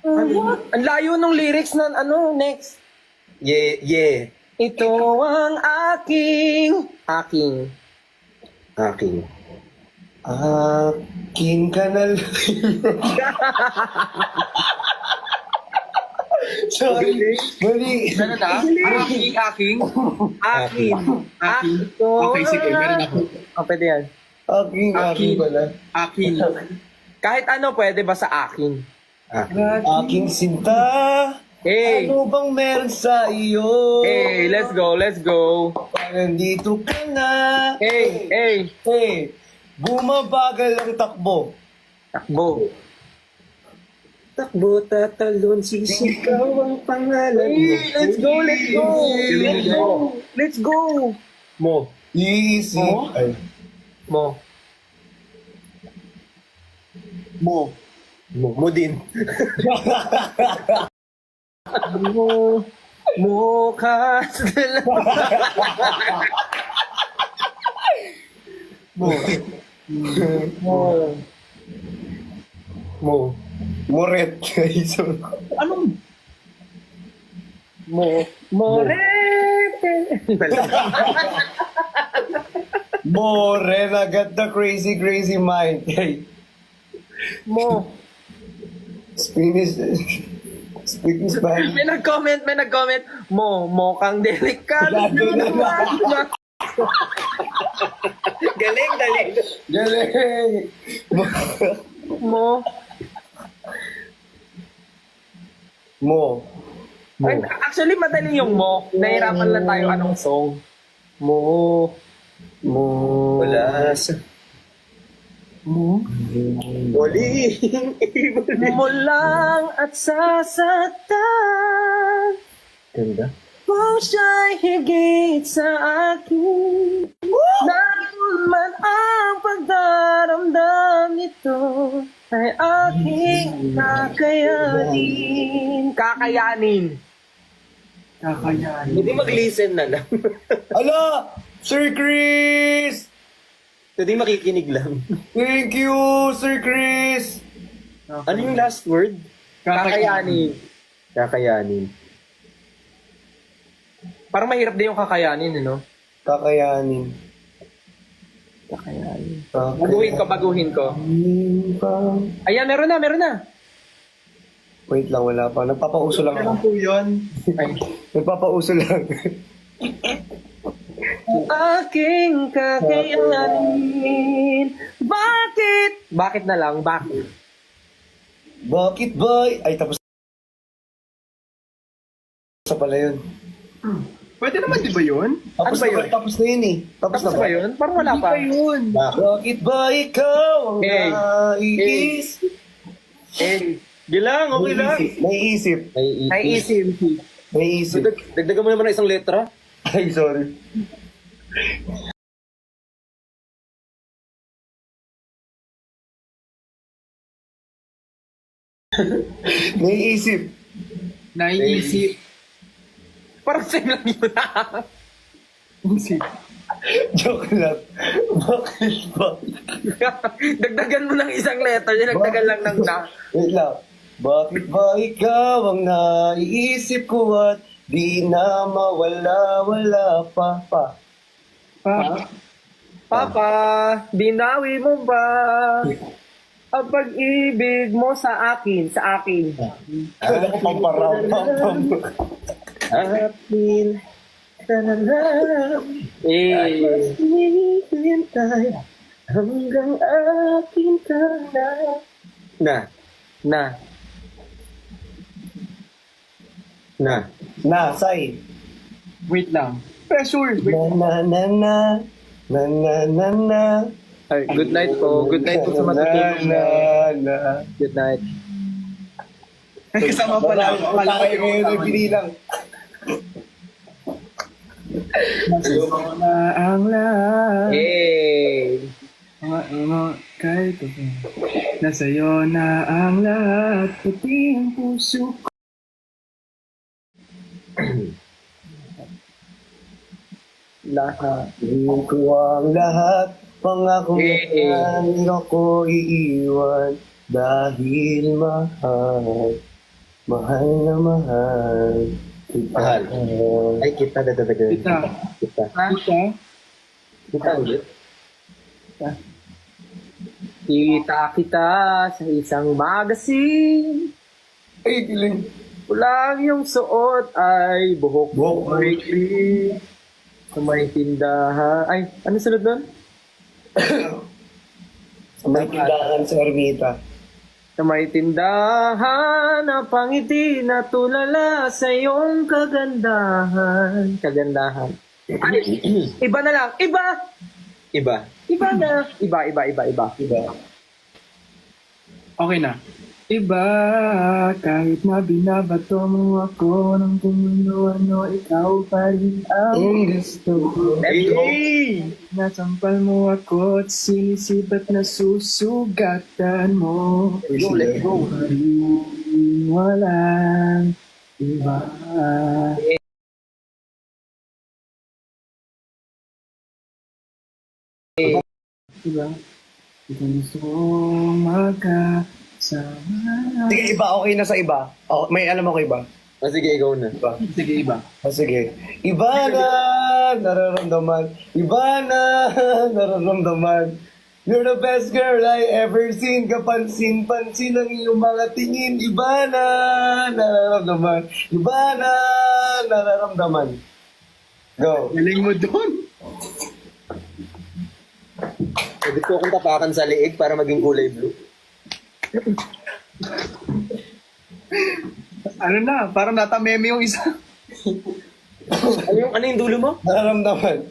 Ang layo ng lyrics ng next. Yeah. Ito ang aking. Akin ka na lang. Sorry. Mali. Ano na? Aking. Ito. Okay, sige. Meron ako. Pwede yan. Akin pala. Akin. Kahit ano pwede ba sa akin? Aking sinta. Hey. Ano bang meron sa iyo? Hey, let's go. Nandito ka na. Hey. Bumabagal ang takbo. Takbo, tatalon, sisigaw ang pangalan mo. Let's go, let's go! Let's go! Let's go! Mo. Easy. Mo? Ay. Mo. Mo. Mo din. Mo ka. Mo. Mo. Moret. Anong? More na got the crazy, crazy mind. Hey, Mo. Spanish. Speaking Spanish. May nag-comment. Mo kang delikado. Galing. Galing! Mo. Mo. Ay, actually, madali yung mo. Nahirapan lang tayo anong song. Mo. Mo. Wala. Mo? Muling. Mo lang at sasaktan. Ganda. Kung siya'y higit sa akin. Naroon man ang pagdaramdam nito ay aking kakayanin. Kakayanin. Pwede mag-listen na lang. Ala! Sir Chris! Pwede makikinig lang. Thank you, Sir Chris! Ano yung last word? Kakayanin. Kakayanin. Parang mahirap din yung kakayanin, no? Kakayanin. Kakayanin. Kakayanin. Baguhin ko. Ayan, meron na. Wait lang, wala pa. Nagpapauso lang Ano ako. po yun? Ay. Nagpapauso lang. Aking kakayanin. Bakit na lang? Bakit? Bakit ba? Ay, tapos sa pala yun. Pwede naman, di ba yun? Tapos Ano ba yun? Tapos na yun eh. Tapos na Tapos ba yun? Parang wala pa. Yun. Bakit ba ikaw ang Hey. naiisip? Gilang, okay lang. Naiisip. Naiisip. Naiisip. Dagdagan mo naman ng isang letra. Ay, sorry. Naiisip. Naiisip. Parang same lang yun. Isip. Joke lang. Bakit ba? Dagdagan mo ng isang letter. Dagdagan lang ng na. Wait lang. Bakit ba ikaw ang naiisip ko at di na mawala-wala pa? Papa, binawi mo ba ang pag-ibig mo sa akin? Ano ko pamparaw? Akin. Hintay hanggang akin ka na. Na. Say. Wait lang. Pressure. Wait. Na na na na na na na. Ay, good night po. Good night po sa matutulog. na. Good night. Kasama pala. Wala kayo ngayon ang binilang. Nasa'yo na ang lahat. Hey! Kahit ito. Nasa'yo na ang lahat. Pati ang puso ko. Lahat. Tingin ko ang lahat. Pangako na hindi ako iiwan. Dahil mahal. Mahal na mahal. Mahal. Ay, kita dadadagan. Kita. Kita. Kita. Kita ulit. Kita kita sa isang magazine. Ay, giling. Kulang yung suot ay buhok Buhok maikli. Sa may tindahan. Ay, ano sunod doon? Sa may tindahan sa Ermita. Sa may tindahan na pangiti na tulala sa iyong kagandahan. Ay, iba na lang. Iba na. Iba. Diba? Iba. Okay na. Iba, kahit na binabato mo ako ng kung ano-ano, ikaw pa rin ang gusto ko. Hey! Nasampal mo ako at sinisipat na susugatan mo. Go, let's go. Walang iba. Diba? Ito gusto kong magkasama. Sige, iba. Okay na sa iba. Oh, may alam ako iba. Ah, sige, ikaw na. Iba. Sige, iba. Sige. Iba na nararamdaman. Iba na nararamdaman. You're the best girl I ever seen. Kapansin-pansin ang iyong mga tingin. Iba na nararamdaman. Iba na nararamdaman. Go. Galing mo doon. Pwede ko akong tapakan sa liig para maging kulay blue. Ano na, parang natameme yung isa. Ano yung dulo mo? Nararamdaman.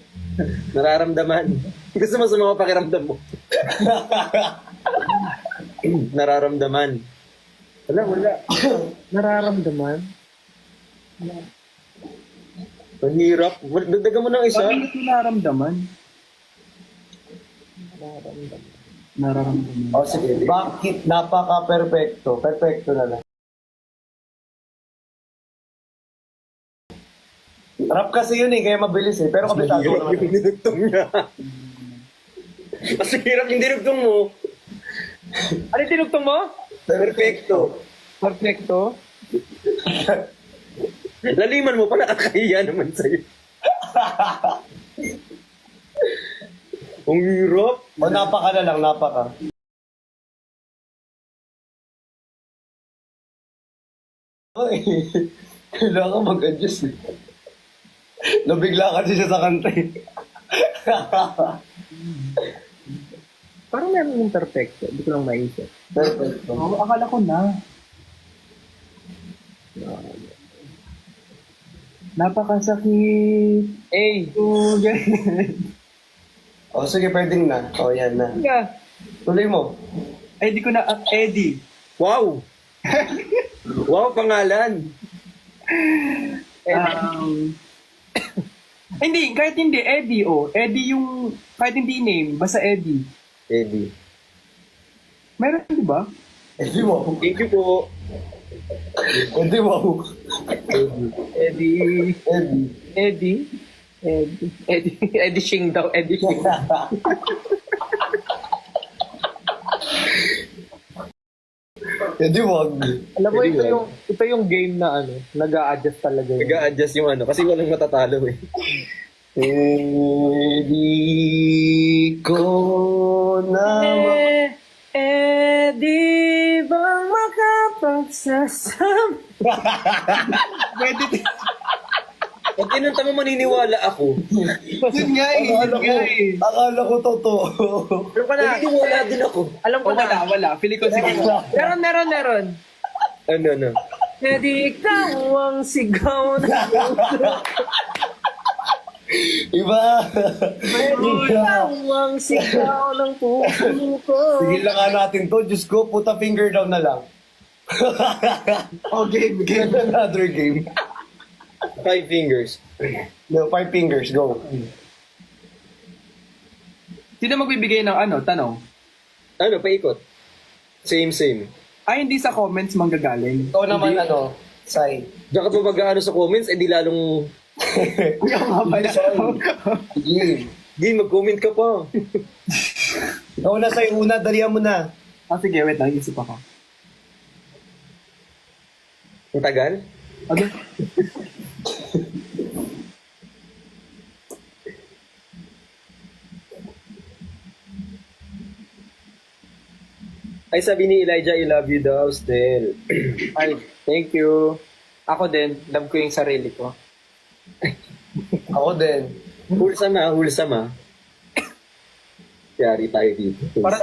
Nararamdaman. Gusto mo sa mga pakiramdam mo? Nararamdaman. Wala. Nararamdaman. Ang hirap. Dagdagan mo ng isa. Bakit yung nararamdaman? Nararamdaman. O sige. Bakit napaka-perfecto? Perfecto na lang. Rap kasi yun kaya mabilis Pero kabisado ko naman. Yung dinugtong niya. Mas hirap yung dinugtong mo. Ano yung tinugtong mo? Perfecto. Perfecto. Laliman mo pa, nakakahiya naman sa'yo. Ang hirap. O napaka na lang, napaka. Ay, kailangan mag-adjust Nabigla kasi siya sa kanta Parang meron yung perfecto. Hindi ko lang maisip. Perfecto. Oo, akala ko na. Napakasakit. Eh. Oh, ganyan. O sige, pwedeng na. O yan na. Yeah. Tuloy mo. Ay, di ko na, Eddie. Wow! Wow, pangalan. Hindi, kahit hindi, Eddie, oh. Eddie yung, kahit hindi name, basta Eddie. Eddie. Meron, di ba? Hindi wow. Thank you po. Hindi wow. Eddie. Eddie. Eddie. Eddie Shing daw. Eddie Shing. Hindi wag. Alam mo, Eddie, ito yung game na nag-a-adjust talaga. Nag-a-adjust yung kasi walang matatalo eh. Hindi ko na Eddie bang makapagsasama? Pwede, Pag kinanta mo maniniwala ako. yun nga eh, yun nga eh. Akala ko totoo. Alam ko na. Maniniwala din ako. Alam ko Oh, na. wala. Pili ko sige. Meron. Ano? Eddie, ikaw ang sigaw na Iba. ikaw ang sigaw ng puso ko. Sige lang nga natin to. Diyos ko, put a finger down na lang. Oh, game. Another game. 5 fingers. No, 5 fingers, go. Sino magbibigay ng tanong? Ano, paikot. Same. Ay, hindi sa comments manggagaling. Ikaw naman, Sai. Diyan ka pa mag-ano sa comments, di lalong... Yung nga pala. Sige. Game, mag-comment ka pa. Ikaw na, Sai. Una, dalihan mo na. Sige, wait lang. Isip ako. Ang tagal? Okay. Ay, sabi ni Elijah, I love you daw, still. Ay, thank you. Ako din, love ko yung sarili ko. Ako din. Wholesome ah. Yari tayo dito. Para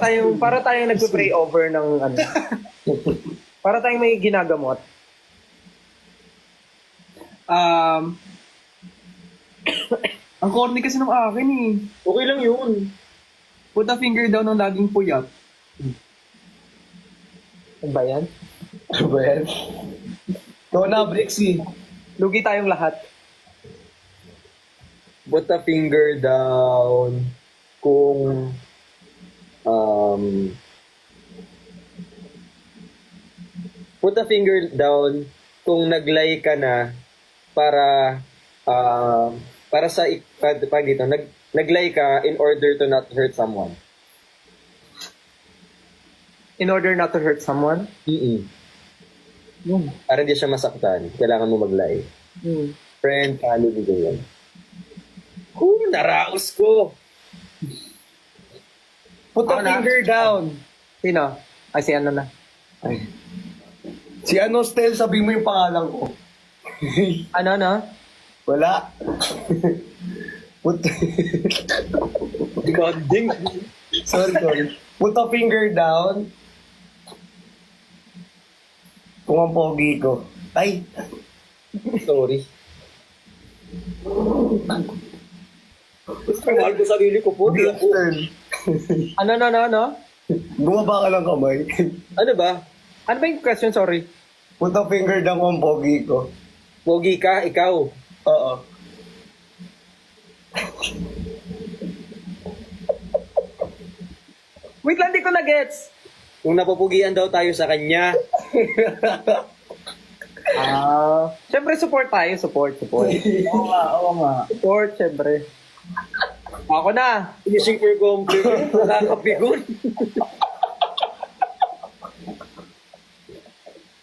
tayong nagpe-pray over ng para tayong may ginagamot. Ang corny kasi nung akin eh. Okay lang yun. Put a finger down ng laging puyat. Ano ba yan? Ano ba yan? Ikaw na, Brixie. Lugi tayong lahat. Put a finger down kung put a finger down kung nag-lie ka na para para sa pag dito nag-lie ka in order to not hurt someone. In order not to hurt someone? Para hindi siya masaktan, kailangan mo mag-lie. Friend, family, ganyan. Naraos ko! Put a Ako na? finger down. Sino? Ay, si ano na. Ay. Si ano, Stel, sabi mo yung pangalan ko. Ano? Wala. Put... Goding! sorry. Put a finger down. Kung ang pogi ko. Ay, Sorry. Mahal ko sarili ko po. Di ako. Stel. Ano? Bumaba ka ng kamay. Ano ba? Ano ba yung question? Sorry. Put a finger down kung ang pogi ko. Pogi ka, ikaw. Oo. Wait lang, di ko na-gets. Kung napapugian daw tayo sa kanya. Siyempre, support tayo. Support. Oo nga. Support, siyempre. Ako na. Finishing for compliment. Nakakapigon.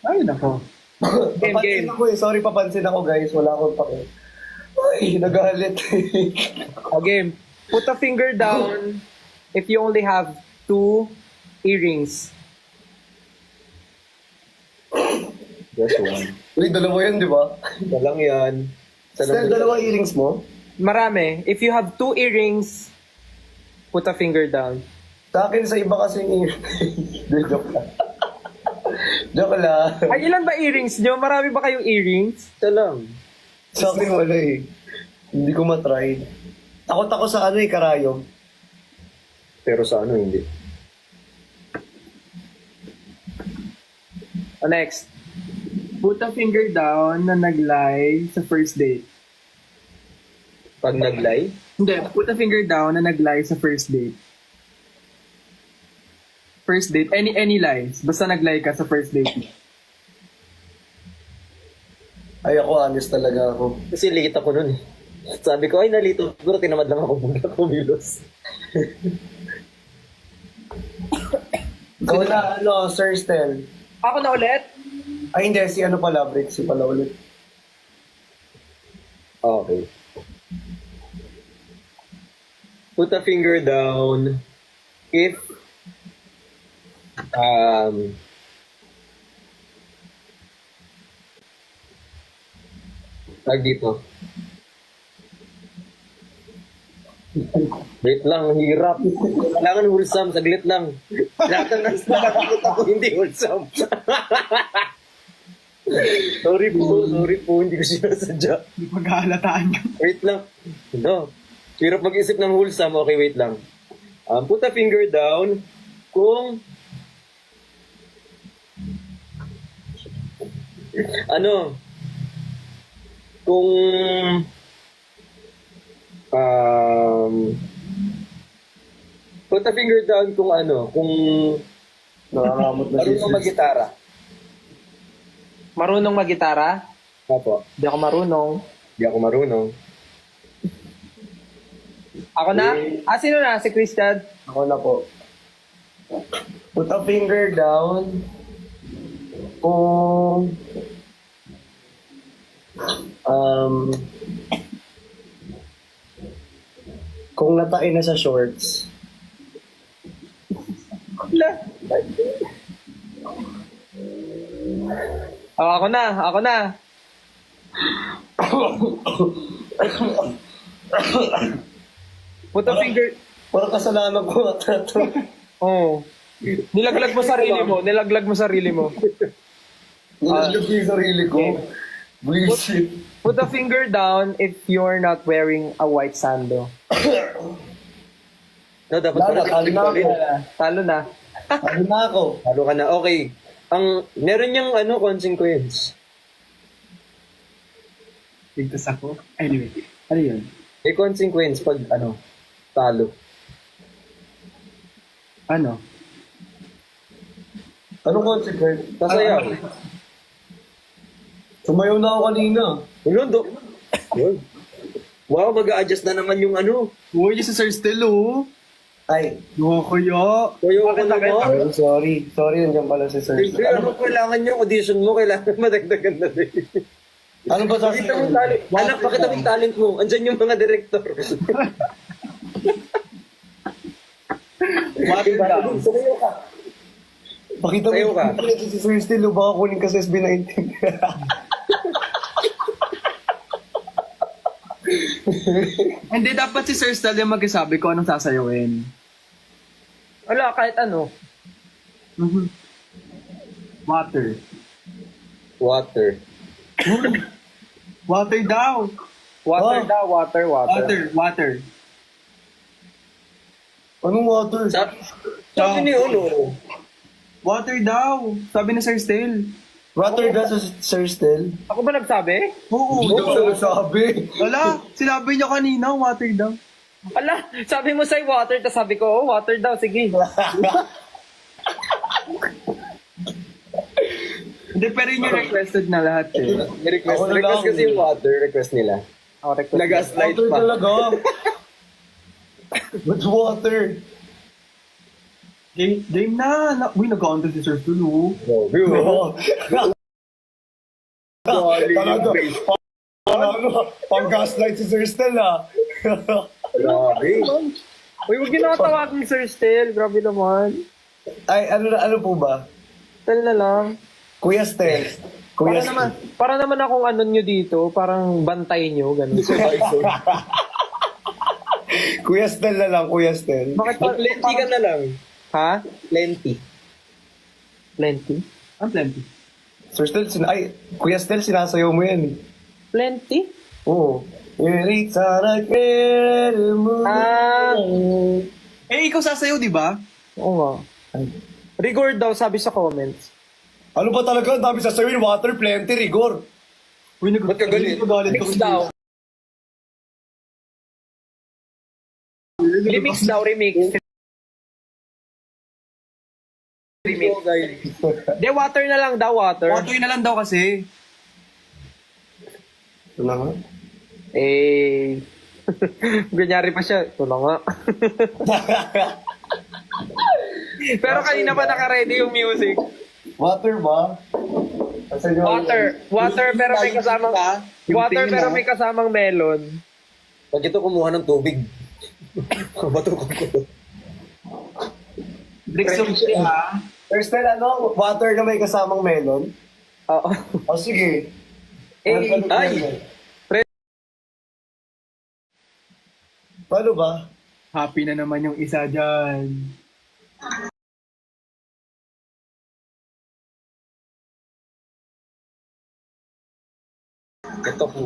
Ay, nako. Papansin ako eh. Sorry, papansin ako guys. Wala akong pake. Ay, nagalit. Okay. Put a finger down if you only have 2 earrings. Just one. Uy, dalawa yan, di ba? Walang yan. Stel, dalawa earrings mo? Marami. If you have 2 earrings, put a finger down. Sa akin, sa iba kasi joke lang. Joke lang. Ay, ilan ba earrings nyo? Marami ba kayong earrings? Ito lang. Sa akin, wala eh. Hindi ko matry. Takot ako sa ano eh, karayom. Pero sa ano, hindi. Next. Put a finger down na nag-lie sa first date. Pag nag-lie, Hindi, put a finger down na nag-lie sa first date. First date, any lies. Basta nag-lie ka sa first date. Ay, ako, honest talaga ako. kasi liit ako nun eh. Sabi ko, ay nalito. Siguro tinamad lang ako muna kumilos. Ikaw na, ano, Sir Stel. Ako na ulit? Ay, hindi. Si ano pala, Brixie pala ulit. Okay. Put a finger down if tag dito. Wait lang, hirap. Kailangan wholesome, saglit lang. Lahat ng nakikita ko hindi wholesome. sorry po, hindi ko sinasadya. Hindi paghahalataan ka. Wait lang. No. Hirap mag-isip ng wholesome. Okay, wait lang. Put a finger down kung ano kung put a finger down kung ano kung Nakakamot na si marunong mag-gitara. Marunong mag-gitara? Opo. Hindi ako marunong. Hindi ako marunong. Ako na? Sino na? Si Christian? Ako na po. Put a finger down kung kung natain na sa shorts. Ako na. Put a finger... Parang kasalanan ko ata ito. Oh. Nilaglag mo sarili mo. Nilaglag ko yung sarili ko. Bullshit. Put a finger down if you're not wearing a white sando. No, dapat Wala, pala talo na ako. Talo na. Ano na ako? Talo ka na. Okay. Meron niyang consequence. Ligtas ako. Anyway, ano yun? May consequence pag talo. Ano? Anong consequence? Sasayaw. Sumayaw na ako kanina. Yun. Wow, mag-a-adjust na naman yung Uy, yung si Sir Stel, oh. Ay, Yung kaya. Kuya ko naman. sorry. Sorry, nandiyan pala si Sir. Siyempre, kailangan yung audition mo, kailangan madagdagan na din. Ano ba Pakita mo yung talent. Anak, pakita mo yung talent mo. Andyan yung mga director. Water down. Sumayo ka. Pakita mo Sayo ka. yung si Sir Still, o baka kunin ka sa SB19. Hindi, dapat si Sir Stel yung magsasabi ko anong sasayawin. Wala, kahit ano. Water. Water. Water daw. Water Oh. daw, water. Water. Anong water? Sabi ni Water daw. Sabi ni Sir Stel. Water daw sa Sir Still? Ako ba nagsabi? Oo. Ano sabi? Wala, sinabi niya kanina, water daw. Ala, sabi mo sa'y water, tapos sabi ko, oh, water daw, sige. Hindi, pero yun yung requested na lahat eh. Request, Ako na request lang. kasi yung water, request nila. Oh, request. Nag-gaslight Water pa. talaga. What's water? Game na. Uy, nag-counter si Sir Stel, oh. Oo. Talaga. Pang-gaslight si Sir Still, ah. Grabe. Uy, huwag niyo nakatawagin Sir Stel. Grabe naman. Ay, ano po ba? Stel na lang. Kuya Stel. Kuya Para naman akong ano nyo dito, parang bantay nyo, ganun. Kuya Stel na lang, Kuya Stel. Bakit pa? Plenty ka na lang. Ha? Plenty. Plenty? Ang plenty. Sir Stel, Kuya Stel, sinasayaw mo yan. Plenty? Oo. Sana quiere mo. Ah, Eh, ikaw sasayaw, di ba? oo nga. Rigor daw, sabi sa comments. Ano ba talaga? Ang dami sasawin. Water, plenty, rigor. Uy, Ba't ka galit? Remix daw. Remix daw, remix. Remix. De, water na lang daw, water. Water na lang daw kasi. Ito na nga. Eh, ganyari pa siya. Ito na nga. Pero kanina pa naka-ready yung music. Water ba? Asan yung... Water pero may kasamang water pero may kasamang melon. Pag ito kumuha ng tubig. Bato ko. Drink some shit, ha? Sir Stel, water na may kasamang melon? Oo. O sige. Ay! Paano ba? Happy na naman yung isa dyan. Ito po.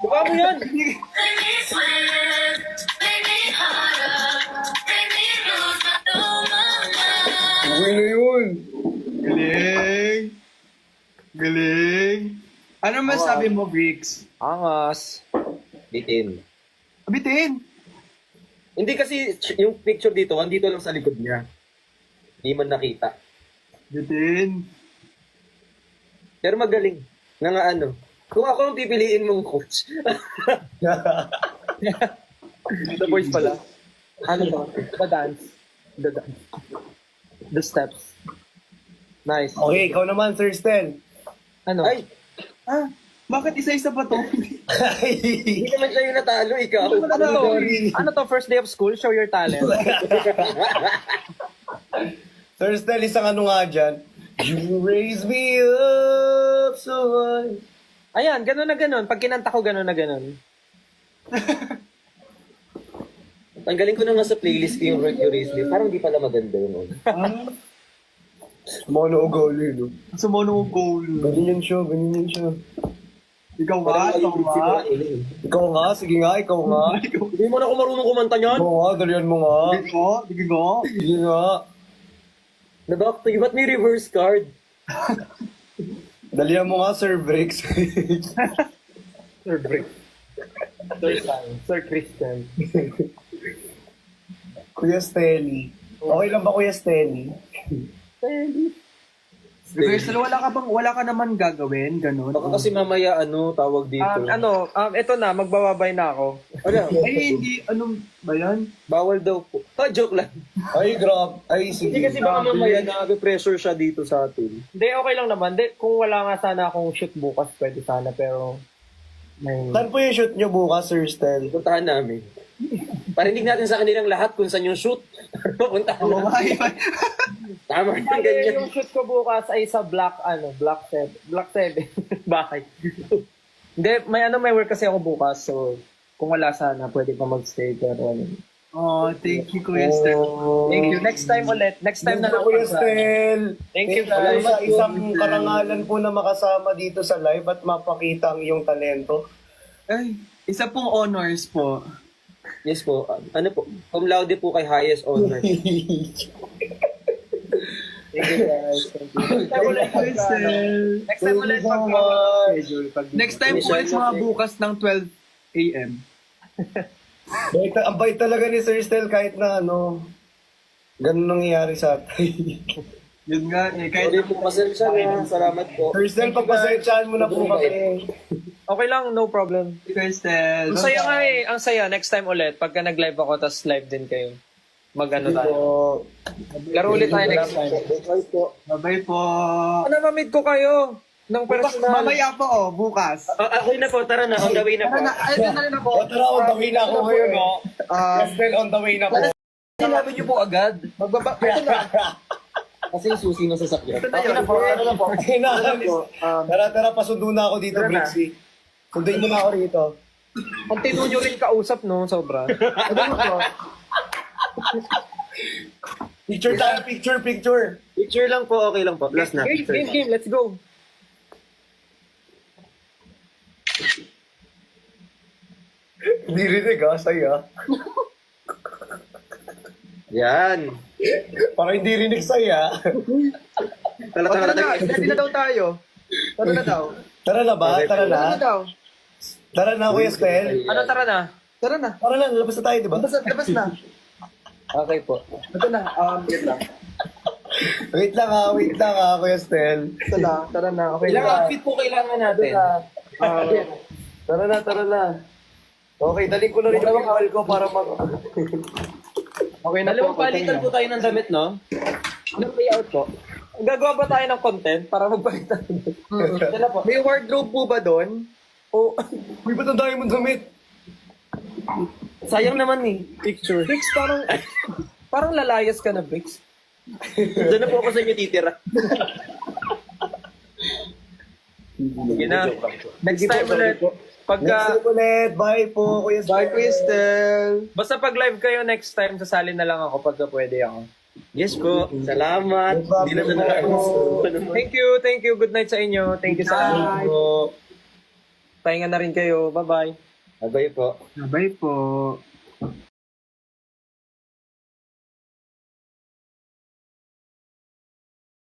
Buka mo yan! Uwi na yun. Galing. Galing. Ano masabi mo, Bricks? Angas. Bitin. Abitin. Hindi kasi yung picture dito, andito lang sa likod niya. Hindi man nakita. Bitin. Pero magaling. Na nga kung ako ang pipiliin mong coach. The boys pala. Ano ba? The dance. The dance. The steps. Nice. Okay, ikaw naman, Sir Stel. Ano? Ay! Ah, bakit isa-isa pa to? Hindi naman siya yung natalo, ikaw. Ano to? Ano to? First day of school? Show your talent. Sir Stel, isang nga dyan. You raise me up so high. Ayan, ganun na ganun. Pag kinanta ko, ganun na ganun. Tanggalin ko na nga sa playlist ko yung Mercury's Leaf. Parang di pala maganda yun. Ah, Mono ugali, no? Sa mono goal. Ganyan siya, ganyan siya. Ikaw ba? Ikaw ba? Ikaw nga, sige nga, ikaw nga. Hindi mo na ako marunong kumanta niyan. Ikaw nga, dalian mo nga. Sige ko? Sige ko? Sige nga. Nabak to you, ba't may reverse card? Dalian mo nga, Sir Bricks. Sir Brick. Sir Sam. Sir Christian. Kuya Stelly. Okay lang ba, Kuya Stelly? Reversal, wala ka naman gagawin, ganun. Baka kasi mamaya tawag dito. Ito na, magbababay na ako. Ano? Ay, hindi, anong ba yan? Bawal daw po. Joke lang. Ay, grab. Ay, sige. Hindi kasi baka mamaya na-pressure siya dito sa atin. Hindi, okay lang naman. Kung wala nga sana akong shoot bukas, pwede sana, pero... Saan po yung shoot nyo bukas, Sir Stel? Puntahan namin. Parinig natin sa kanilang lahat kung saan yung shoot. Puntahan namin. Tama yung ganyan. Yung shoot ko bukas ay sa Black 7 bahay. Hindi, may work kasi ako bukas, so kung wala sana, pwede pa magstay, pero Oh, thank you, Kuya Stel. thank you. Next time ulit. Next time na lang. Kuya Stel. Thank you, Salamat guys. sa isang karangalan po na makasama dito sa live at mapakita ang iyong talento. Ay, isa pong honors po. Yes po. Ano po? Cum laude po kay highest honor. Thank you, guys. Thank you. Next time ulit. Kuya Stel. Next time ulit. Thank you so much. Next time ulit mga bukas ng 12 a.m. Ang bait talaga ni Sir Stel kahit na ganun nangyayari sa atin. Yun nga, kahit Okay po, pasensya na. Salamat po. Sir Stel, pagpasensyahan mo na po kami. Okay lang, no problem. Kuya Stel. Ang saya nga eh. Ang saya. Next time ulit. Pagka nag-live ako, tas live din kayo. Mag-ano tayo. So, Laro ulit tayo next time. Bye po. Bye po. Ano, mamit ko kayo? Ng Bukas, personal. mamaya po, bukas. Okay na po, tara na. On the way na po. Ay, na rin ako. o tara, on the way na ako ngayon, no? Ah, Stel, on the way na po. Sinabi niyo po agad. Magbaba. Kasi yung susi ng sasakyan. Ito na yun. Tara, pasundo na ako dito, Tara na. Brixie. Sunduin mo na ako rito. Ang tino nyo rin kausap, no? Sobra. Picture tayo, picture. Picture lang po, okay lang po. Last na. Game. Let's go. Hindi rinig saya. Yan. Parang hindi rinig saya. Tara. Ready na daw tayo. Tara na daw. Tara na ba? Tara na? daw. Tara na, Kuya Stel. Ano, tara na? Tara na. Tara na, labas na tayo, di ba? Labas na. Okay po. Ito na. Wait lang. Wait lang ha, Kuya Stel. Ito na. Tara na. Okay Ilang na. outfit po kailangan natin? Tara na. Okay, daling ko na rin yung kawal ko para Okay na Dalawang po. palitan po tayo ng damit, no? Anong layout po? Gagawa ba tayo ng content para magpalitan? Dala po. May wardrobe po ba doon? O, Uy, ba't ang dami mong damit? Sayang naman eh. Picture. Bricks, parang lalayas ka na, Bricks. Doon na po ako sa inyo titira. Sige na. Next time ulit. Pagka, Next time ulit. Bye po, Kuya Stel. Bye, Crystal. basta pag live kayo next time, sasali na lang ako pagka pwede ako. Yes po. Salamat. No Hindi na problem Thank you. Good night sa inyo. Thank you sa Salamat po. Pahinga na rin kayo. Bye-bye. Bye po. Bye po.